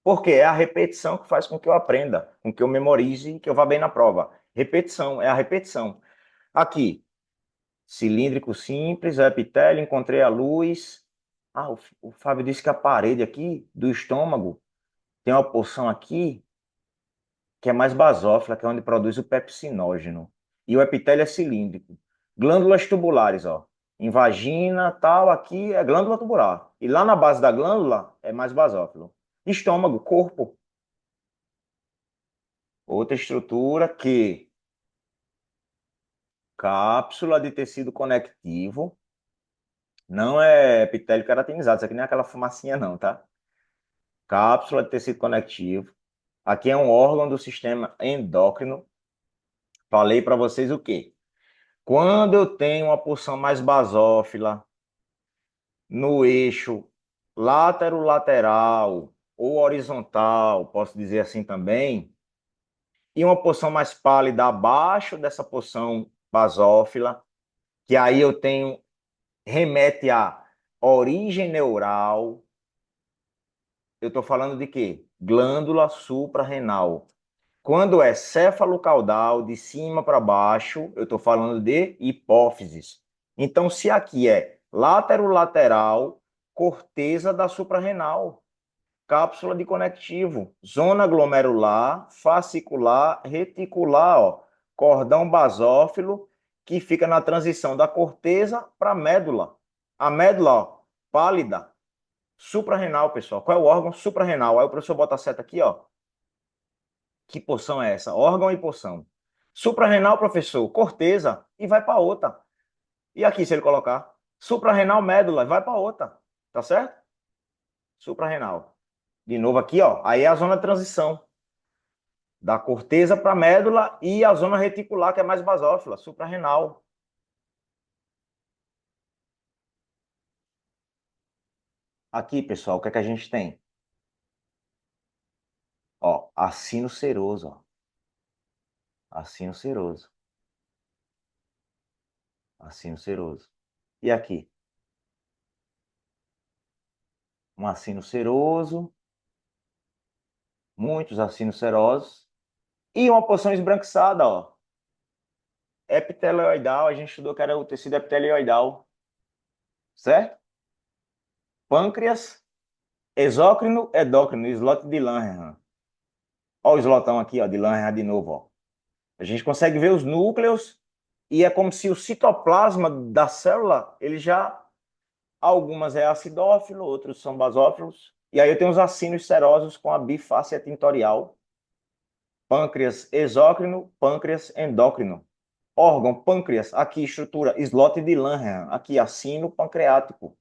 Porque é a repetição que faz com que eu aprenda, com que eu memorize e que eu vá bem na prova. Repetição, é a repetição. Aqui, cilíndrico simples, epitélio, encontrei a luz. O Fábio disse que a parede aqui do estômago tem uma porção aqui que é mais basófila, que é onde produz o pepsinógeno. E o epitélio é cilíndrico. Glândulas tubulares, ó. Em vagina, tal, aqui é glândula tubular. E lá na base da glândula é mais basófilo. Estômago, corpo. Outra estrutura que cápsula de tecido conectivo. Não é epitélio queratinizado, isso aqui não é aquela fumacinha não, tá? Cápsula de tecido conectivo. Aqui é um órgão do sistema endócrino. Falei para vocês o quê? Quando eu tenho uma porção mais basófila no eixo látero-lateral ou horizontal, posso dizer assim também, e uma porção mais pálida abaixo dessa porção basófila, que aí eu tenho, remete à origem neural, eu estou falando de quê? Glândula suprarrenal. Quando é céfalo-caudal, de cima para baixo, eu estou falando de hipófises. Então, se aqui é látero-lateral, corteza da suprarrenal, cápsula de conectivo, zona glomerular, fascicular, reticular, ó, cordão basófilo, que fica na transição da corteza para a médula. A médula, ó, pálida, Suprarrenal, pessoal. Qual é o órgão? Suprarrenal. Aí o professor bota a seta aqui, ó. Que porção é essa? Órgão e porção. Suprarrenal, professor, corteza, e vai para outra. E aqui, se ele colocar? Suprarrenal, médula, vai para outra. Tá certo? Suprarrenal. De novo aqui, ó. Aí é a zona de transição. Da corteza para a médula e a zona reticular, que é mais basófila, suprarrenal. Aqui, pessoal, o que é que a gente tem? Ó, acino seroso, ó. Acino seroso. Acino seroso. E aqui? Um acino seroso, muitos acinos serosos e uma porção esbranquiçada, ó. Epitelioidal, a gente estudou que era o tecido epitelioidal, certo? Pâncreas, exócrino, endócrino, slot de Langerhans. Ó o slotão aqui, ó, de Langerhans de novo, ó. A gente consegue ver os núcleos e é como se o citoplasma da célula, ele já, algumas é acidófilo, outros são basófilos. E aí eu tenho os acinos serosos com a bifácia tintorial. Pâncreas exócrino, pâncreas endócrino. Órgão, pâncreas, aqui estrutura, slot de Langerhans, aqui acino pancreático.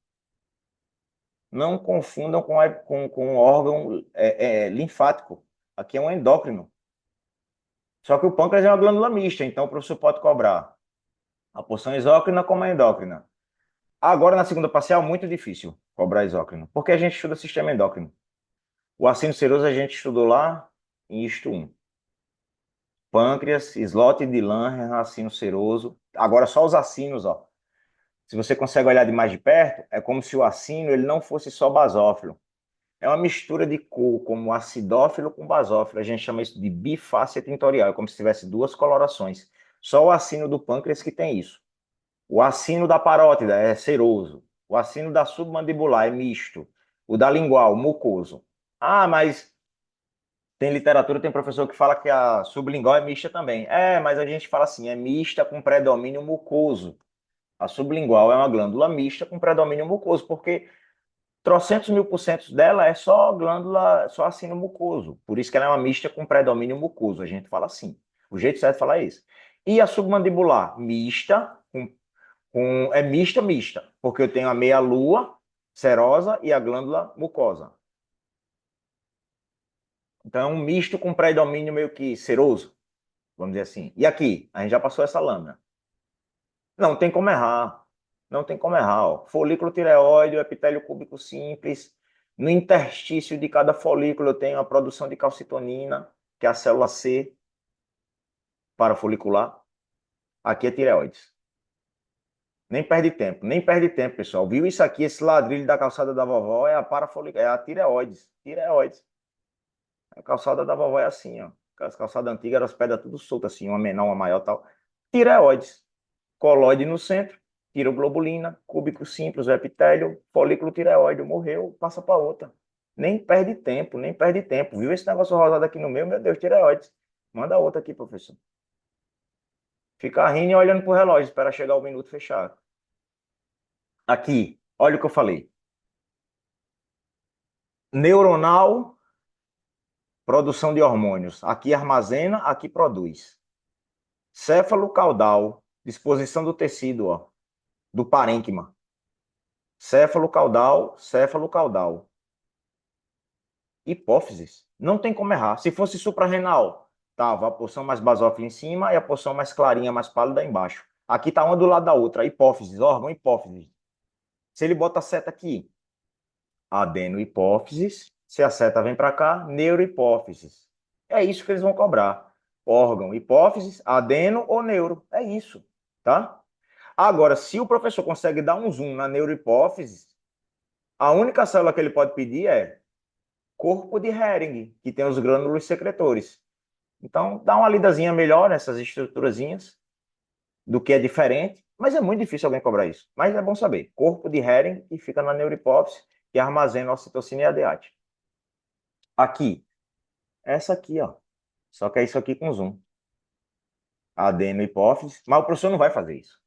Não confundam com órgão linfático. Aqui é um endócrino. Só que o pâncreas é uma glândula mista, então o professor pode cobrar a porção exócrina como a endócrina. Agora, na segunda parcial, muito difícil cobrar exócrino, porque a gente estuda sistema endócrino. O acino seroso a gente estudou lá em isto 1. Pâncreas, slot de Langerhans, acino seroso. Agora só os acinos, ó. Se você consegue olhar de mais de perto, é como se o acino ele não fosse só basófilo. É uma mistura de cor, como acidófilo com basófilo. A gente chama isso de bifácia tintorial, é como se tivesse duas colorações. Só o acino do pâncreas que tem isso. O acino da parótida é seroso. O acino da submandibular é misto. O da lingual, mucoso. Ah, mas tem literatura, tem professor que fala que a sublingual é mista também. É, mas a gente fala assim, é mista com predomínio mucoso. A sublingual é uma glândula mista com predomínio mucoso, porque trocentos mil por cento dela é só glândula, só acino mucoso. Por isso que ela é uma mista com predomínio mucoso. A gente fala assim. O jeito certo de falar é esse. E a submandibular? Mista, é mista, porque eu tenho a meia-lua serosa e a glândula mucosa. Então é um misto com predomínio meio que seroso, vamos dizer assim. E aqui, a gente já passou essa lâmina. Não tem como errar. Não tem como errar. Ó. Folículo tireoide, epitélio cúbico simples. No interstício de cada folículo eu tenho a produção de calcitonina, que é a célula C parafolicular. Aqui é tireoides. Nem perde tempo, nem perde tempo, pessoal. Viu isso aqui, esse ladrilho da calçada da vovó é a parafolicular, é a tireoides. Tireoides. A calçada da vovó é assim, ó. As calçadas antigas eram as pedras tudo soltas assim, uma menor, uma maior tal. Tireoides. Coloide no centro, tiroglobulina, cúbico simples, o epitélio, folículo tireoide, morreu, passa para outra. Nem perde tempo, nem perde tempo. Viu esse negócio rosado aqui no meio? Meu Deus, tireoides. Manda outra aqui, professor. Fica rindo e olhando pro relógio, espera chegar o minuto fechado. Aqui, olha o que eu falei. Neuronal, produção de hormônios. Aqui armazena, aqui produz. Céfalo caudal, disposição do tecido, ó, do parênquima. Céfalo caudal, céfalo caudal. Hipófises. Não tem como errar. Se fosse suprarrenal, tava a porção mais basófila em cima e a porção mais clarinha, mais pálida embaixo. Aqui tá uma do lado da outra. Hipófises, órgão hipófises. Se ele bota a seta aqui, adenohipófises. Se a seta vem para cá, neurohipófises. É isso que eles vão cobrar. Órgão, hipófises, adeno ou neuro. É isso, tá? Agora, se o professor consegue dar um zoom na neurohipófise, a única célula que ele pode pedir é corpo de Hering, que tem os grânulos secretores. Então, dá uma lidazinha melhor nessas estruturazinhas, do que é diferente, mas é muito difícil alguém cobrar isso. Mas é bom saber. Corpo de Hering, que fica na neurohipófise, que armazena ocitocina e ADH. Aqui. Essa aqui, ó. Só que é isso aqui com zoom. Adenohipófise. Mas o professor não vai fazer isso.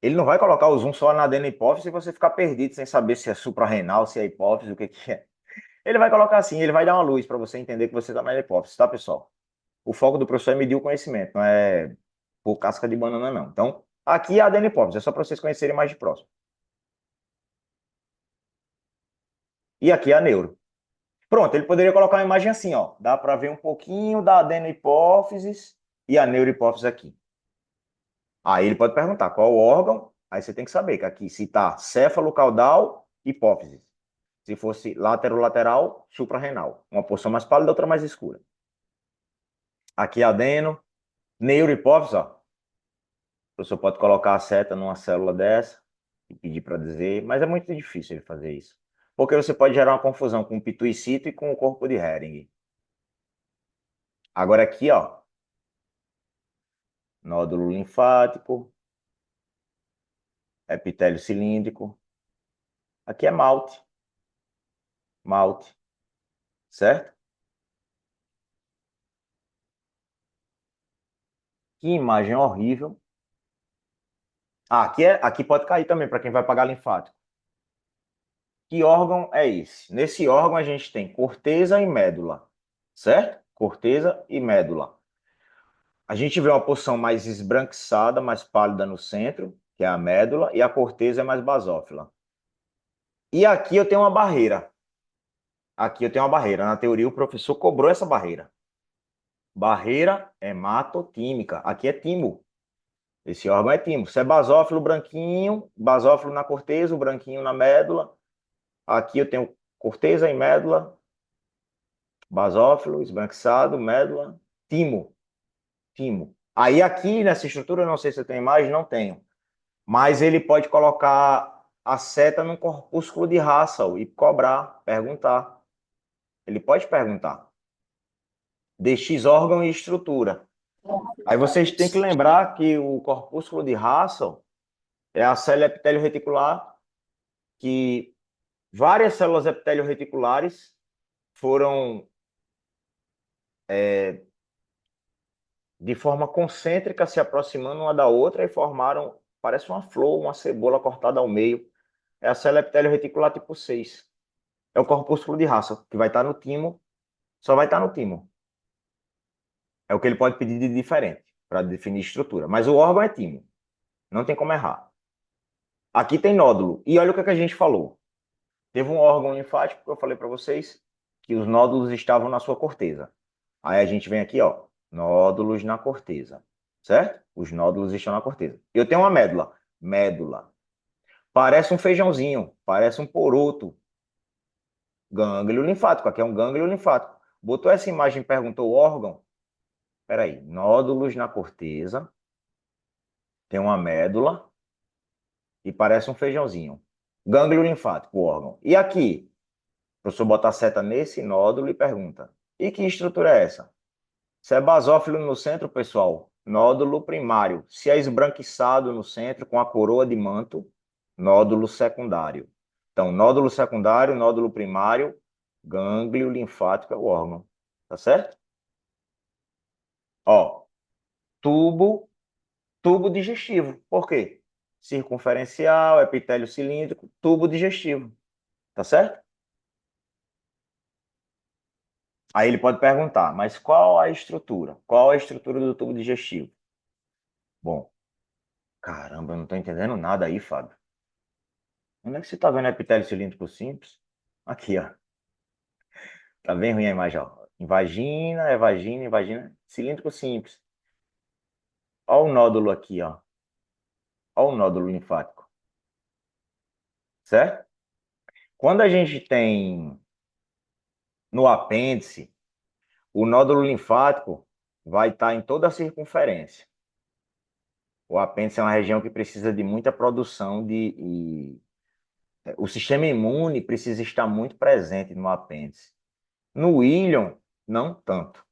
Ele não vai colocar o zoom só na adenopófise e você ficar perdido sem saber se é suprarrenal, se é hipófise, o que que é. Ele vai colocar assim, ele vai dar uma luz para você entender que você está na hipófise, tá, pessoal? O foco do professor é medir o conhecimento, não é por casca de banana, não. Então, aqui é a adenopófise, é só para vocês conhecerem mais de próximo. E aqui é a neuro. Pronto, ele poderia colocar uma imagem assim, ó. Dá para ver um pouquinho da adenohipófise e a neurohipófise aqui. Aí ele pode perguntar qual o órgão, aí você tem que saber que aqui se está céfalo, caudal, hipófise. Se fosse lateral, suprarrenal. Uma porção mais pálida, outra mais escura. Aqui adeno, neurohipófise, ó. O professor pode colocar a seta numa célula dessa e pedir para dizer, mas é muito difícil ele fazer isso. Porque você pode gerar uma confusão com o pituicito e com o corpo de Hering. Agora aqui, ó, nódulo linfático, epitélio cilíndrico. Aqui é malte. Malte. Certo? Que imagem horrível. Ah, aqui pode cair também para quem vai pagar linfático. Que órgão é esse? Nesse órgão a gente tem corteza e médula. Certo? Corteza e médula. A gente vê uma porção mais esbranquiçada, mais pálida no centro, que é a médula, e a corteza é mais basófila. E aqui eu tenho uma barreira. Aqui eu tenho uma barreira. Na teoria, o professor cobrou essa barreira. Barreira hematotímica. Aqui é timo. Esse órgão é timo. Se é basófilo, branquinho, basófilo na corteza, o branquinho na médula. Aqui eu tenho corteza e médula, basófilo, esbranquiçado, médula, timo. Timo. Aí aqui nessa estrutura, eu não sei se eu tenho imagem, não tenho. Mas ele pode colocar a seta num corpúsculo de Russell e cobrar, perguntar. Ele pode perguntar. DX órgão e estrutura. Aí vocês têm que lembrar que o corpúsculo de Russell é a célula epitélio reticular, que várias células epitélio reticulares foram de forma concêntrica se aproximando uma da outra e formaram, parece uma flor, uma cebola cortada ao meio. É a célula epitélio reticular tipo 6. É o corpúsculo de Russell, que vai estar no timo, só vai estar no timo. É o que ele pode pedir de diferente para definir estrutura. Mas o órgão é timo. Não tem como errar. Aqui tem nódulo. E olha o que a gente falou. Teve um órgão linfático que eu falei para vocês que os nódulos estavam na sua corteza. Aí a gente vem aqui, ó, nódulos na corteza, certo? Os nódulos estão na corteza. Eu tenho uma médula. Médula. Parece um feijãozinho, parece um poroto. Gânglio linfático. Aqui é um gânglio linfático. Botou essa imagem e perguntou o órgão. Peraí, nódulos na corteza. Tem uma médula e parece um feijãozinho. Gânglio linfático, o órgão. E aqui? O professor bota a seta nesse nódulo e pergunta: e que estrutura é essa? Se é basófilo no centro, pessoal, nódulo primário. Se é esbranquiçado no centro com a coroa de manto, nódulo secundário. Então, nódulo secundário, nódulo primário, gânglio linfático é o órgão. Tá certo? Ó, tubo digestivo. Por quê? Circunferencial, epitélio cilíndrico, tubo digestivo. Tá certo? Aí ele pode perguntar, mas qual a estrutura? Qual a estrutura do tubo digestivo? Bom, caramba, eu não estou entendendo nada aí, Fábio. Onde é que você está vendo epitélio cilíndrico simples? Aqui, ó. Tá bem ruim a imagem, ó. Vagina, cilíndrico simples. Olha o nódulo aqui, ó. Olha o nódulo linfático. Certo? Quando a gente tem no apêndice, o nódulo linfático vai estar em toda a circunferência. O apêndice é uma região que precisa de muita produção o sistema imune precisa estar muito presente no apêndice. No íleon, não tanto.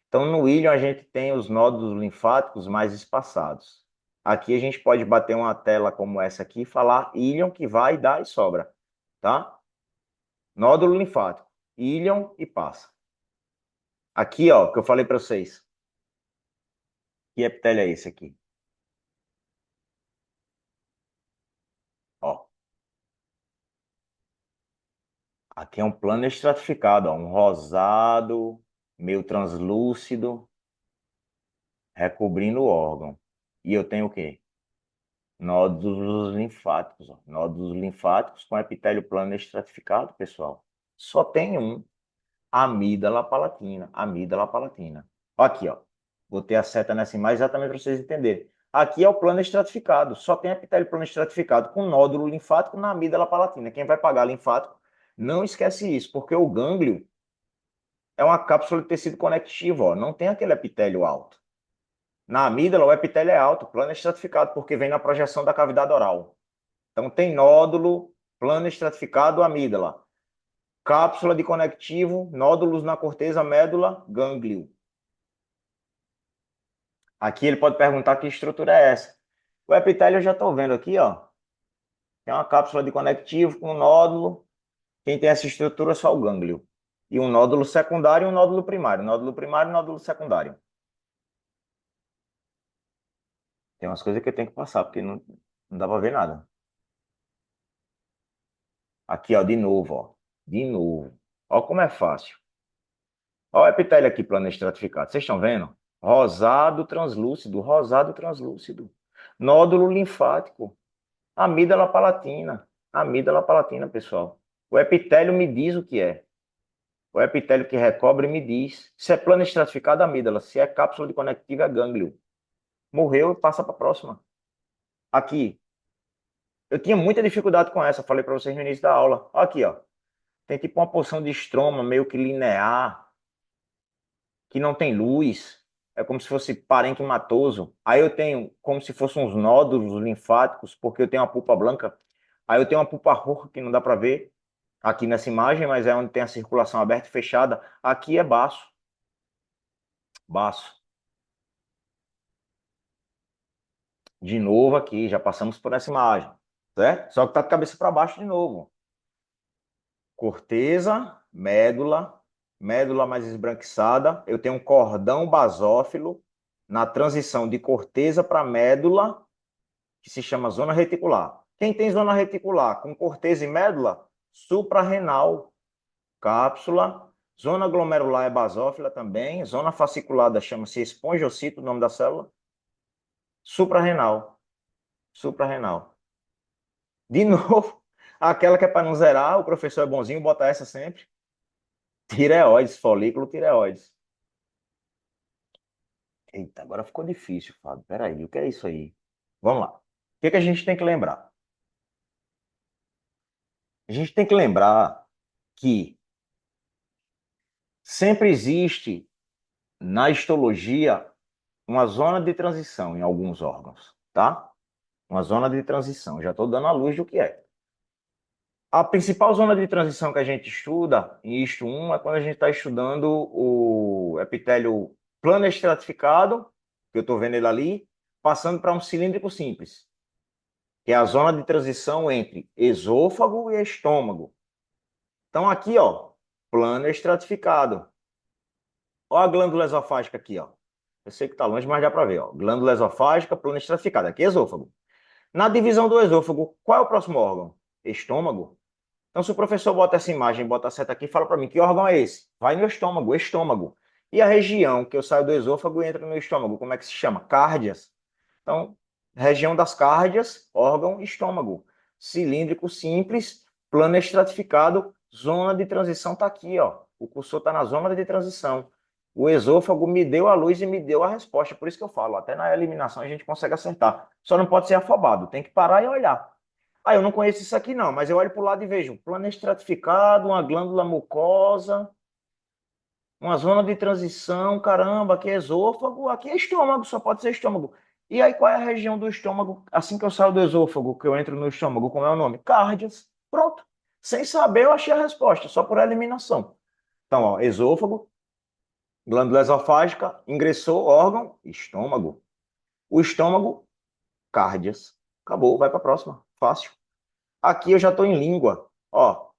Então, no íleon, a gente tem os nódulos linfáticos mais espaçados. Aqui a gente pode bater uma tela como essa aqui e falar íleon que vai, dá e sobra. Tá? Nódulo linfático, íleon e passa. Aqui, ó, que eu falei para vocês. Que epitélio é esse aqui? Aqui é um plano estratificado, ó, um rosado, meio translúcido, recobrindo o órgão. E eu tenho o quê? Nódulos linfáticos, ó. Nódulos linfáticos com epitélio plano estratificado, pessoal. Só tem um, amígdala palatina, amígdala palatina. Aqui, ó. Botei a seta nessa imagem exatamente para vocês entenderem. Aqui é o plano estratificado, só tem epitélio plano estratificado com nódulo linfático na amígdala palatina. Quem vai pagar linfático, não esquece isso, porque o gânglio é uma cápsula de tecido conectivo, ó, não tem aquele epitélio alto. Na amígdala, o epitélio é alto, plano estratificado, porque vem na projeção da cavidade oral. Então, tem nódulo, plano estratificado, amígdala. Cápsula de conectivo, nódulos na corteza, médula, gânglio. Aqui ele pode perguntar que estrutura é essa. O epitélio eu já estou vendo aqui, ó. Tem uma cápsula de conectivo com nódulo. Quem tem essa estrutura é só o gânglio. E um nódulo secundário e um nódulo primário. Nódulo primário e nódulo secundário. Tem umas coisas que eu tenho que passar, porque não dá para ver nada. Aqui, ó, de novo, ó. De novo. Ó como é fácil. Ó o epitélio aqui, plano estratificado. Vocês estão vendo? Rosado translúcido, rosado translúcido. Nódulo linfático. Amígdala palatina. Amígdala palatina, pessoal. O epitélio me diz o que é. O epitélio que recobre me diz. Se é plano estratificado, amígdala. Se é cápsula de conectivo, é gânglio. Morreu, passa para a próxima. Aqui. Eu tinha muita dificuldade com essa, falei para vocês no início da aula. Aqui, ó. Tem tipo uma porção de estroma meio que linear, que não tem luz. É como se fosse parenquimatoso. Aí eu tenho como se fossem uns nódulos linfáticos, porque eu tenho uma pulpa branca. Aí eu tenho uma pulpa roxa que não dá para ver aqui nessa imagem, mas é onde tem a circulação aberta e fechada. Aqui é baço. Baço. De novo aqui, já passamos por essa imagem, certo? Só que tá de cabeça para baixo de novo. Corteza, médula, médula mais esbranquiçada. Eu tenho um cordão basófilo na transição de corteza para médula, que se chama zona reticular. Quem tem zona reticular com corteza e médula? Suprarrenal, cápsula. Zona glomerular é basófila também. Zona fasciculada chama-se espongiocito, o nome da célula. Suprarrenal. Suprarrenal. De novo, aquela que é para não zerar, o professor é bonzinho, bota essa sempre. Tireoides, folículo tireoides. Eita, agora ficou difícil, Fábio. Peraí, o que é isso aí? Vamos lá. O que a gente tem que lembrar? A gente tem que lembrar que sempre existe na histologia uma zona de transição em alguns órgãos, tá? Uma zona de transição. Já estou dando a luz do que é. A principal zona de transição que a gente estuda em ISTO 1 é quando a gente está estudando o epitélio plano estratificado, que eu estou vendo ele ali, passando para um cilíndrico simples, que é a zona de transição entre esôfago e estômago. Então aqui, ó, plano estratificado. Ó a glândula esofágica aqui, ó. Eu sei que está longe, mas dá para ver, ó. Glândula esofágica, plano estratificado. Aqui é esôfago. Na divisão do esôfago, qual é o próximo órgão? Estômago. Então, se o professor bota essa imagem, bota a seta aqui e fala para mim, que órgão é esse? Vai no estômago, estômago. E a região que eu saio do esôfago e entro no estômago, como é que se chama? Cárdias. Então, região das cárdias, órgão, estômago. Cilíndrico simples, plano estratificado, zona de transição está aqui, ó. O cursor está na zona de transição. O esôfago me deu a luz e me deu a resposta. Por isso que eu falo, até na eliminação a gente consegue acertar. Só não pode ser afobado, tem que parar e olhar. Ah, eu não conheço isso aqui não, mas eu olho para o lado e vejo plano estratificado, uma glândula mucosa, uma zona de transição, caramba, aqui é esôfago, aqui é estômago, só pode ser estômago. E aí qual é a região do estômago, assim que eu saio do esôfago, que eu entro no estômago, como é o nome? Cárdias. Pronto. Sem saber eu achei a resposta, só por eliminação. Então, ó, esôfago, glândula esofágica, ingressou, órgão, estômago. O estômago, cárdias. Acabou, vai para a próxima. Fácil. Aqui eu já estou em língua. Ó,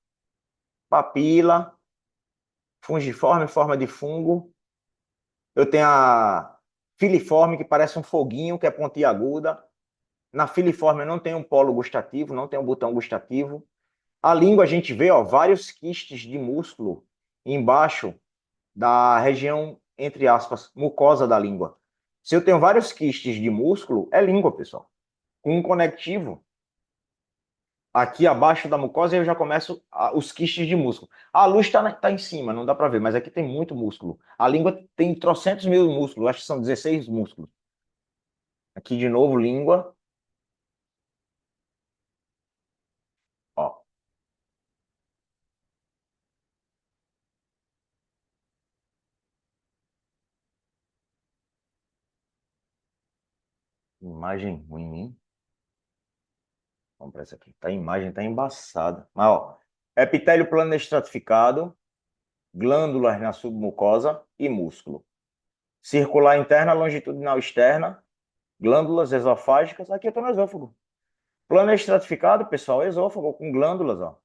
papila, fungiforme, forma de fungo. Eu tenho a filiforme, que parece um foguinho, que é pontiaguda. Na filiforme eu não tenho um polo gustativo, não tenho um botão gustativo. A língua a gente vê, ó, vários quistes de músculo embaixo da região, entre aspas, mucosa da língua. Se eu tenho vários quistes de músculo, é língua, pessoal. Com um conectivo aqui abaixo da mucosa, eu já começo os quistes de músculo. A luz tá em cima, não dá para ver, mas aqui tem muito músculo. A língua tem trocentos mil músculos, acho que são 16 músculos. Aqui de novo, língua. Ó. Imagem ruim. Vamos para essa aqui. A imagem tá embaçada. Mas, ó, epitélio plano estratificado, glândulas na submucosa e músculo. Circular interna, longitudinal externa, glândulas esofágicas. Aqui eu tô no esôfago. Plano estratificado, pessoal, esôfago com glândulas, ó.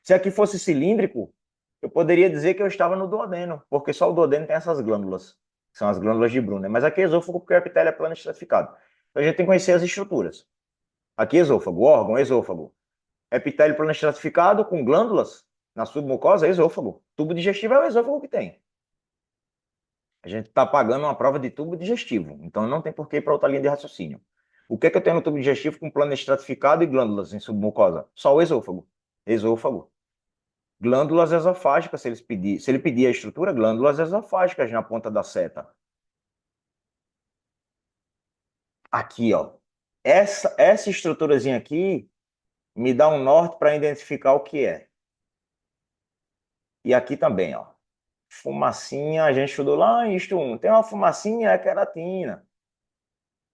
Se aqui fosse cilíndrico, eu poderia dizer que eu estava no duodeno, porque só o duodeno tem essas glândulas, que são as glândulas de Brunner. Mas aqui é esôfago porque o epitélio é plano estratificado. Então a gente tem que conhecer as estruturas. Aqui esôfago, órgão, esôfago. Epitélio plano estratificado com glândulas na submucosa, esôfago. Tubo digestivo é o esôfago que tem. A gente está pagando uma prova de tubo digestivo, então não tem por que ir para outra linha de raciocínio. O que é que eu tenho no tubo digestivo com plano estratificado e glândulas em submucosa? Só o esôfago. Esôfago. Glândulas esofágicas, se ele pedir a estrutura, glândulas esofágicas na ponta da seta. Aqui, ó. Essa estruturazinha aqui me dá um norte para identificar o que é. E aqui também, ó. Fumacinha, a gente estudou lá em Isto 1. Tem uma fumacinha, é queratina.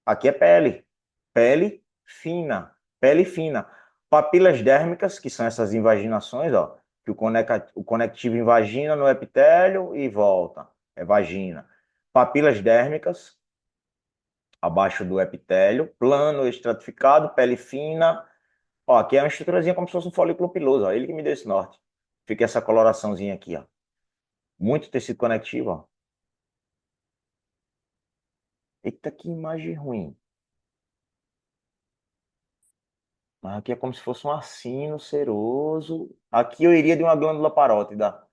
Aqui é pele. Pele fina. Pele fina. Papilas dérmicas, que são essas invaginações, ó. Que o conectivo invagina no epitélio e volta. É vagina. Papilas dérmicas, abaixo do epitélio. Plano estratificado, pele fina. Ó, aqui é uma estruturazinha como se fosse um folículo piloso, ó. Ele que me deu esse norte. Fica essa coloraçãozinha aqui, ó. Muito tecido conectivo, ó. Eita, que imagem ruim. Mas aqui é como se fosse um acino seroso. Aqui eu iria de uma glândula parótida,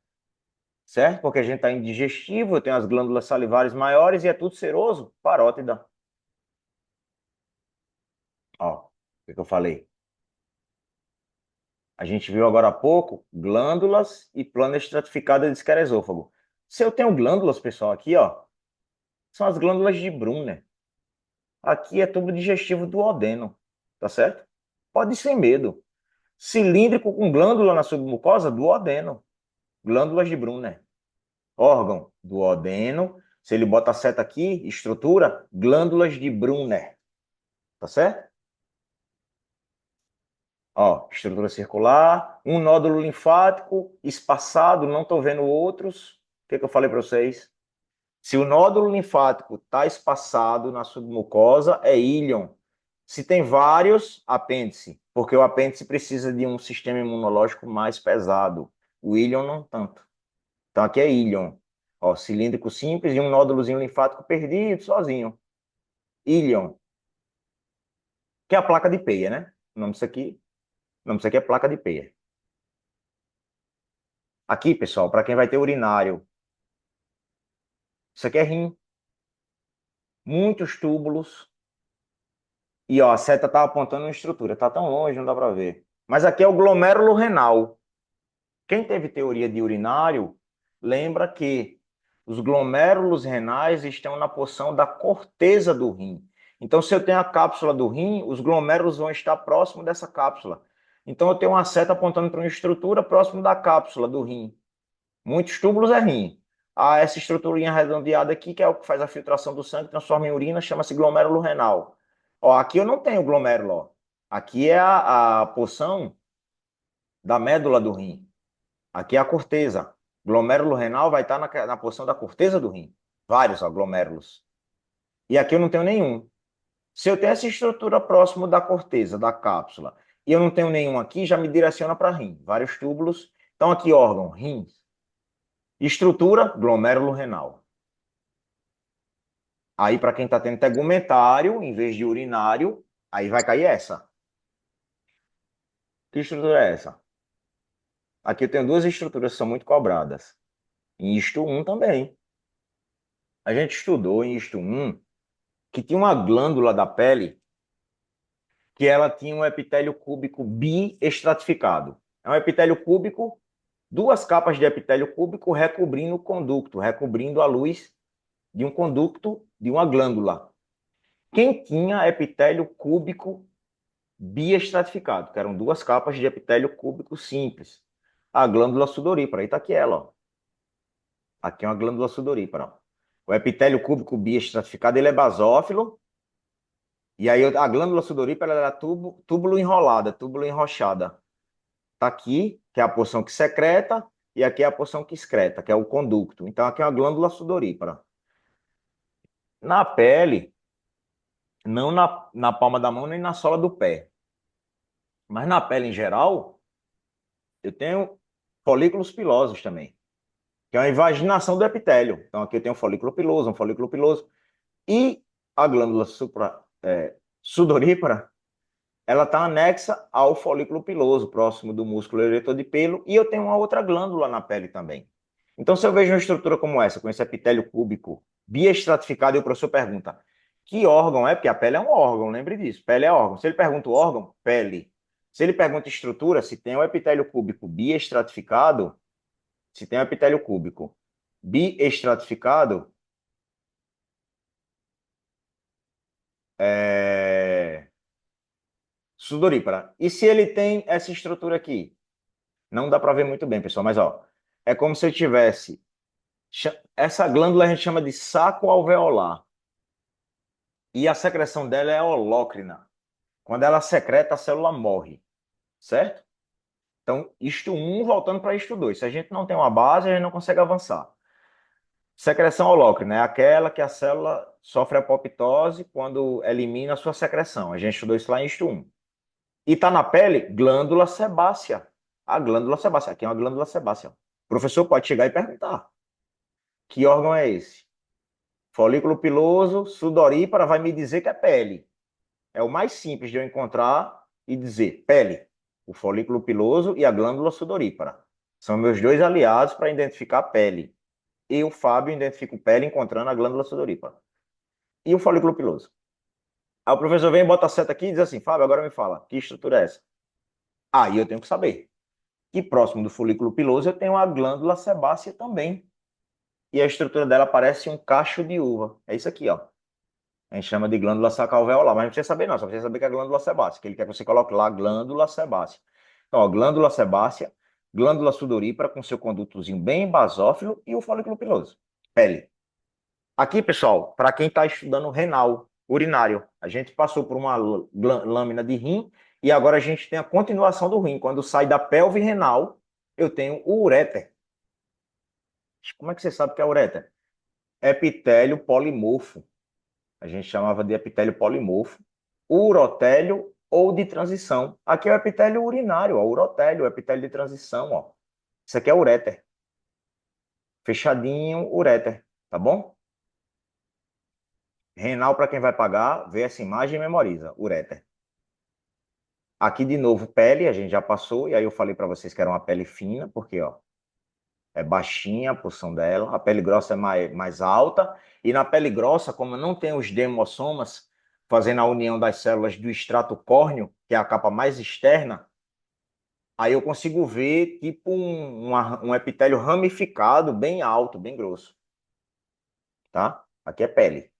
certo? Porque a gente está indigestivo, eu tenho as glândulas salivares maiores e é tudo seroso, parótida. Ó, o que eu falei? A gente viu agora há pouco glândulas e plano estratificado de esquerosôfago. Se eu tenho glândulas, pessoal, aqui, ó, são as glândulas de Brunner. Aqui é tubo digestivo duodeno, tá certo? Pode ir sem medo. Cilíndrico com glândula na submucosa, duodeno. Glândulas de Brunner. Órgão, duodeno. Se ele bota a seta aqui, estrutura, glândulas de Brunner. Tá certo? Ó, estrutura circular, um nódulo linfático espaçado, não estou vendo outros. O que eu falei para vocês? Se o nódulo linfático está espaçado na submucosa, é ílion. Se tem vários, apêndice, porque o apêndice precisa de um sistema imunológico mais pesado. O ílion não tanto. Então aqui é ílion. Ó, cilíndrico simples e um nódulozinho linfático perdido, sozinho. Ílion. Que é a placa de Peyer, né? O nome disso aqui é placa de Peyer. Aqui, pessoal, para quem vai ter urinário, isso aqui é rim. Muitos túbulos. E ó, a seta tá apontando uma estrutura. Tá tão longe, não dá para ver. Mas aqui é o glomérulo renal. Quem teve teoria de urinário, lembra que os glomérulos renais estão na porção da corteza do rim. Então, se eu tenho a cápsula do rim, os glomérulos vão estar próximo dessa cápsula. Então, eu tenho uma seta apontando para uma estrutura próximo da cápsula do rim. Muitos túbulos é rim. Essa estruturinha redondeada aqui, que é o que faz a filtração do sangue, transforma em urina, chama-se glomérulo renal. Ó, aqui eu não tenho glomérulo, ó. Aqui é a porção da médula do rim. Aqui é a corteza. Glomérulo renal vai estar na porção da corteza do rim. Vários, ó, glomérulos. E aqui eu não tenho nenhum. Se eu tenho essa estrutura próximo da corteza, da cápsula, e eu não tenho nenhum aqui, já me direciona para rim. Vários túbulos. Então aqui, órgão, rins. Estrutura, glomérulo renal. Aí, para quem está tendo tegumentário, em vez de urinário, aí vai cair essa. Que estrutura é essa? Aqui eu tenho duas estruturas que são muito cobradas. Em isto 1 também. A gente estudou em isto 1 que tinha uma glândula da pele que ela tinha um epitélio cúbico biestratificado. É um epitélio cúbico, duas capas de epitélio cúbico recobrindo o conducto, recobrindo a luz de um conducto de uma glândula. Quem tinha epitélio cúbico biestratificado, que eram duas capas de epitélio cúbico simples? A glândula sudorípara. Aí está aqui ela, ó. Aqui é uma glândula sudorípara. O epitélio cúbico biestratificado, ele é basófilo. E aí a glândula sudorípara era túbulo enrolada, túbulo enrochada. Está aqui, que é a porção que secreta, e aqui é a porção que excreta, que é o conducto. Então aqui é uma glândula sudorípara. Na pele, não na palma da mão nem na sola do pé, mas na pele em geral, eu tenho folículos pilosos também, que é a invaginação do epitélio. Então aqui eu tenho um folículo piloso, e a glândula sudorípara, ela está anexa ao folículo piloso, próximo do músculo eretor de pelo, e eu tenho uma outra glândula na pele também. Então, se eu vejo uma estrutura como essa, com esse epitélio cúbico biestratificado, e o professor pergunta, que órgão é? Porque a pele é um órgão, lembre disso, pele é órgão. Se ele pergunta o órgão, pele. Se ele pergunta estrutura, se tem um epitélio cúbico biestratificado, se tem um epitélio cúbico biestratificado, sudorípara. E se ele tem essa estrutura aqui? Não dá para ver muito bem, pessoal, mas ó, é como se eu tivesse. Essa glândula a gente chama de saco alveolar. E a secreção dela é holócrina. Quando ela secreta, a célula morre. Certo? Então, isto 1 voltando para isto 2. Se a gente não tem uma base, a gente não consegue avançar. Secreção holócrina é aquela que a célula sofre apoptose quando elimina a sua secreção. A gente estudou isso lá em isto 1. E está na pele, glândula sebácea. A glândula sebácea. Aqui é uma glândula sebácea. O professor pode chegar e perguntar: que órgão é esse? Folículo piloso, sudorípara, vai me dizer que é pele. É o mais simples de eu encontrar e dizer pele. O folículo piloso e a glândula sudorípara. São meus dois aliados para identificar pele. Eu, Fábio, identifico pele encontrando a glândula sudorípara. E o folículo piloso. Aí o professor vem, bota a seta aqui e diz assim: Fábio, agora me fala, que estrutura é essa? Aí eu tenho que saber que próximo do folículo piloso eu tenho a glândula sebácea também. E a estrutura dela parece um cacho de uva. É isso aqui, ó. A gente chama de glândula sacroalveolar, mas não precisa saber não, só precisa saber que é a glândula sebácea, que ele quer que você coloque lá glândula sebácea. Então, ó, glândula sebácea, glândula sudorípara com seu condutozinho bem basófilo e o folículo piloso. Pele. Aqui, pessoal, para quem está estudando renal, urinário, a gente passou por uma lâmina de rim e agora a gente tem a continuação do rim. Quando sai da pelve renal, eu tenho o uréter. Como é que você sabe que é uréter? Epitélio polimorfo. A gente chamava de epitélio polimorfo, urotélio ou de transição. Aqui é o epitélio urinário, ó, urotélio, o epitélio de transição, ó. Isso aqui é uréter. Fechadinho, uréter, tá bom? Renal, para quem vai pagar, vê essa imagem e memoriza, uréter. Aqui de novo, pele, a gente já passou, e aí eu falei para vocês que era uma pele fina, porque, ó, é baixinha a porção dela, a pele grossa é mais alta, e na pele grossa, como não tem os dermossomas, fazendo a união das células do extrato córneo, que é a capa mais externa, aí eu consigo ver tipo um epitélio ramificado, bem alto, bem grosso. Tá? Aqui é pele.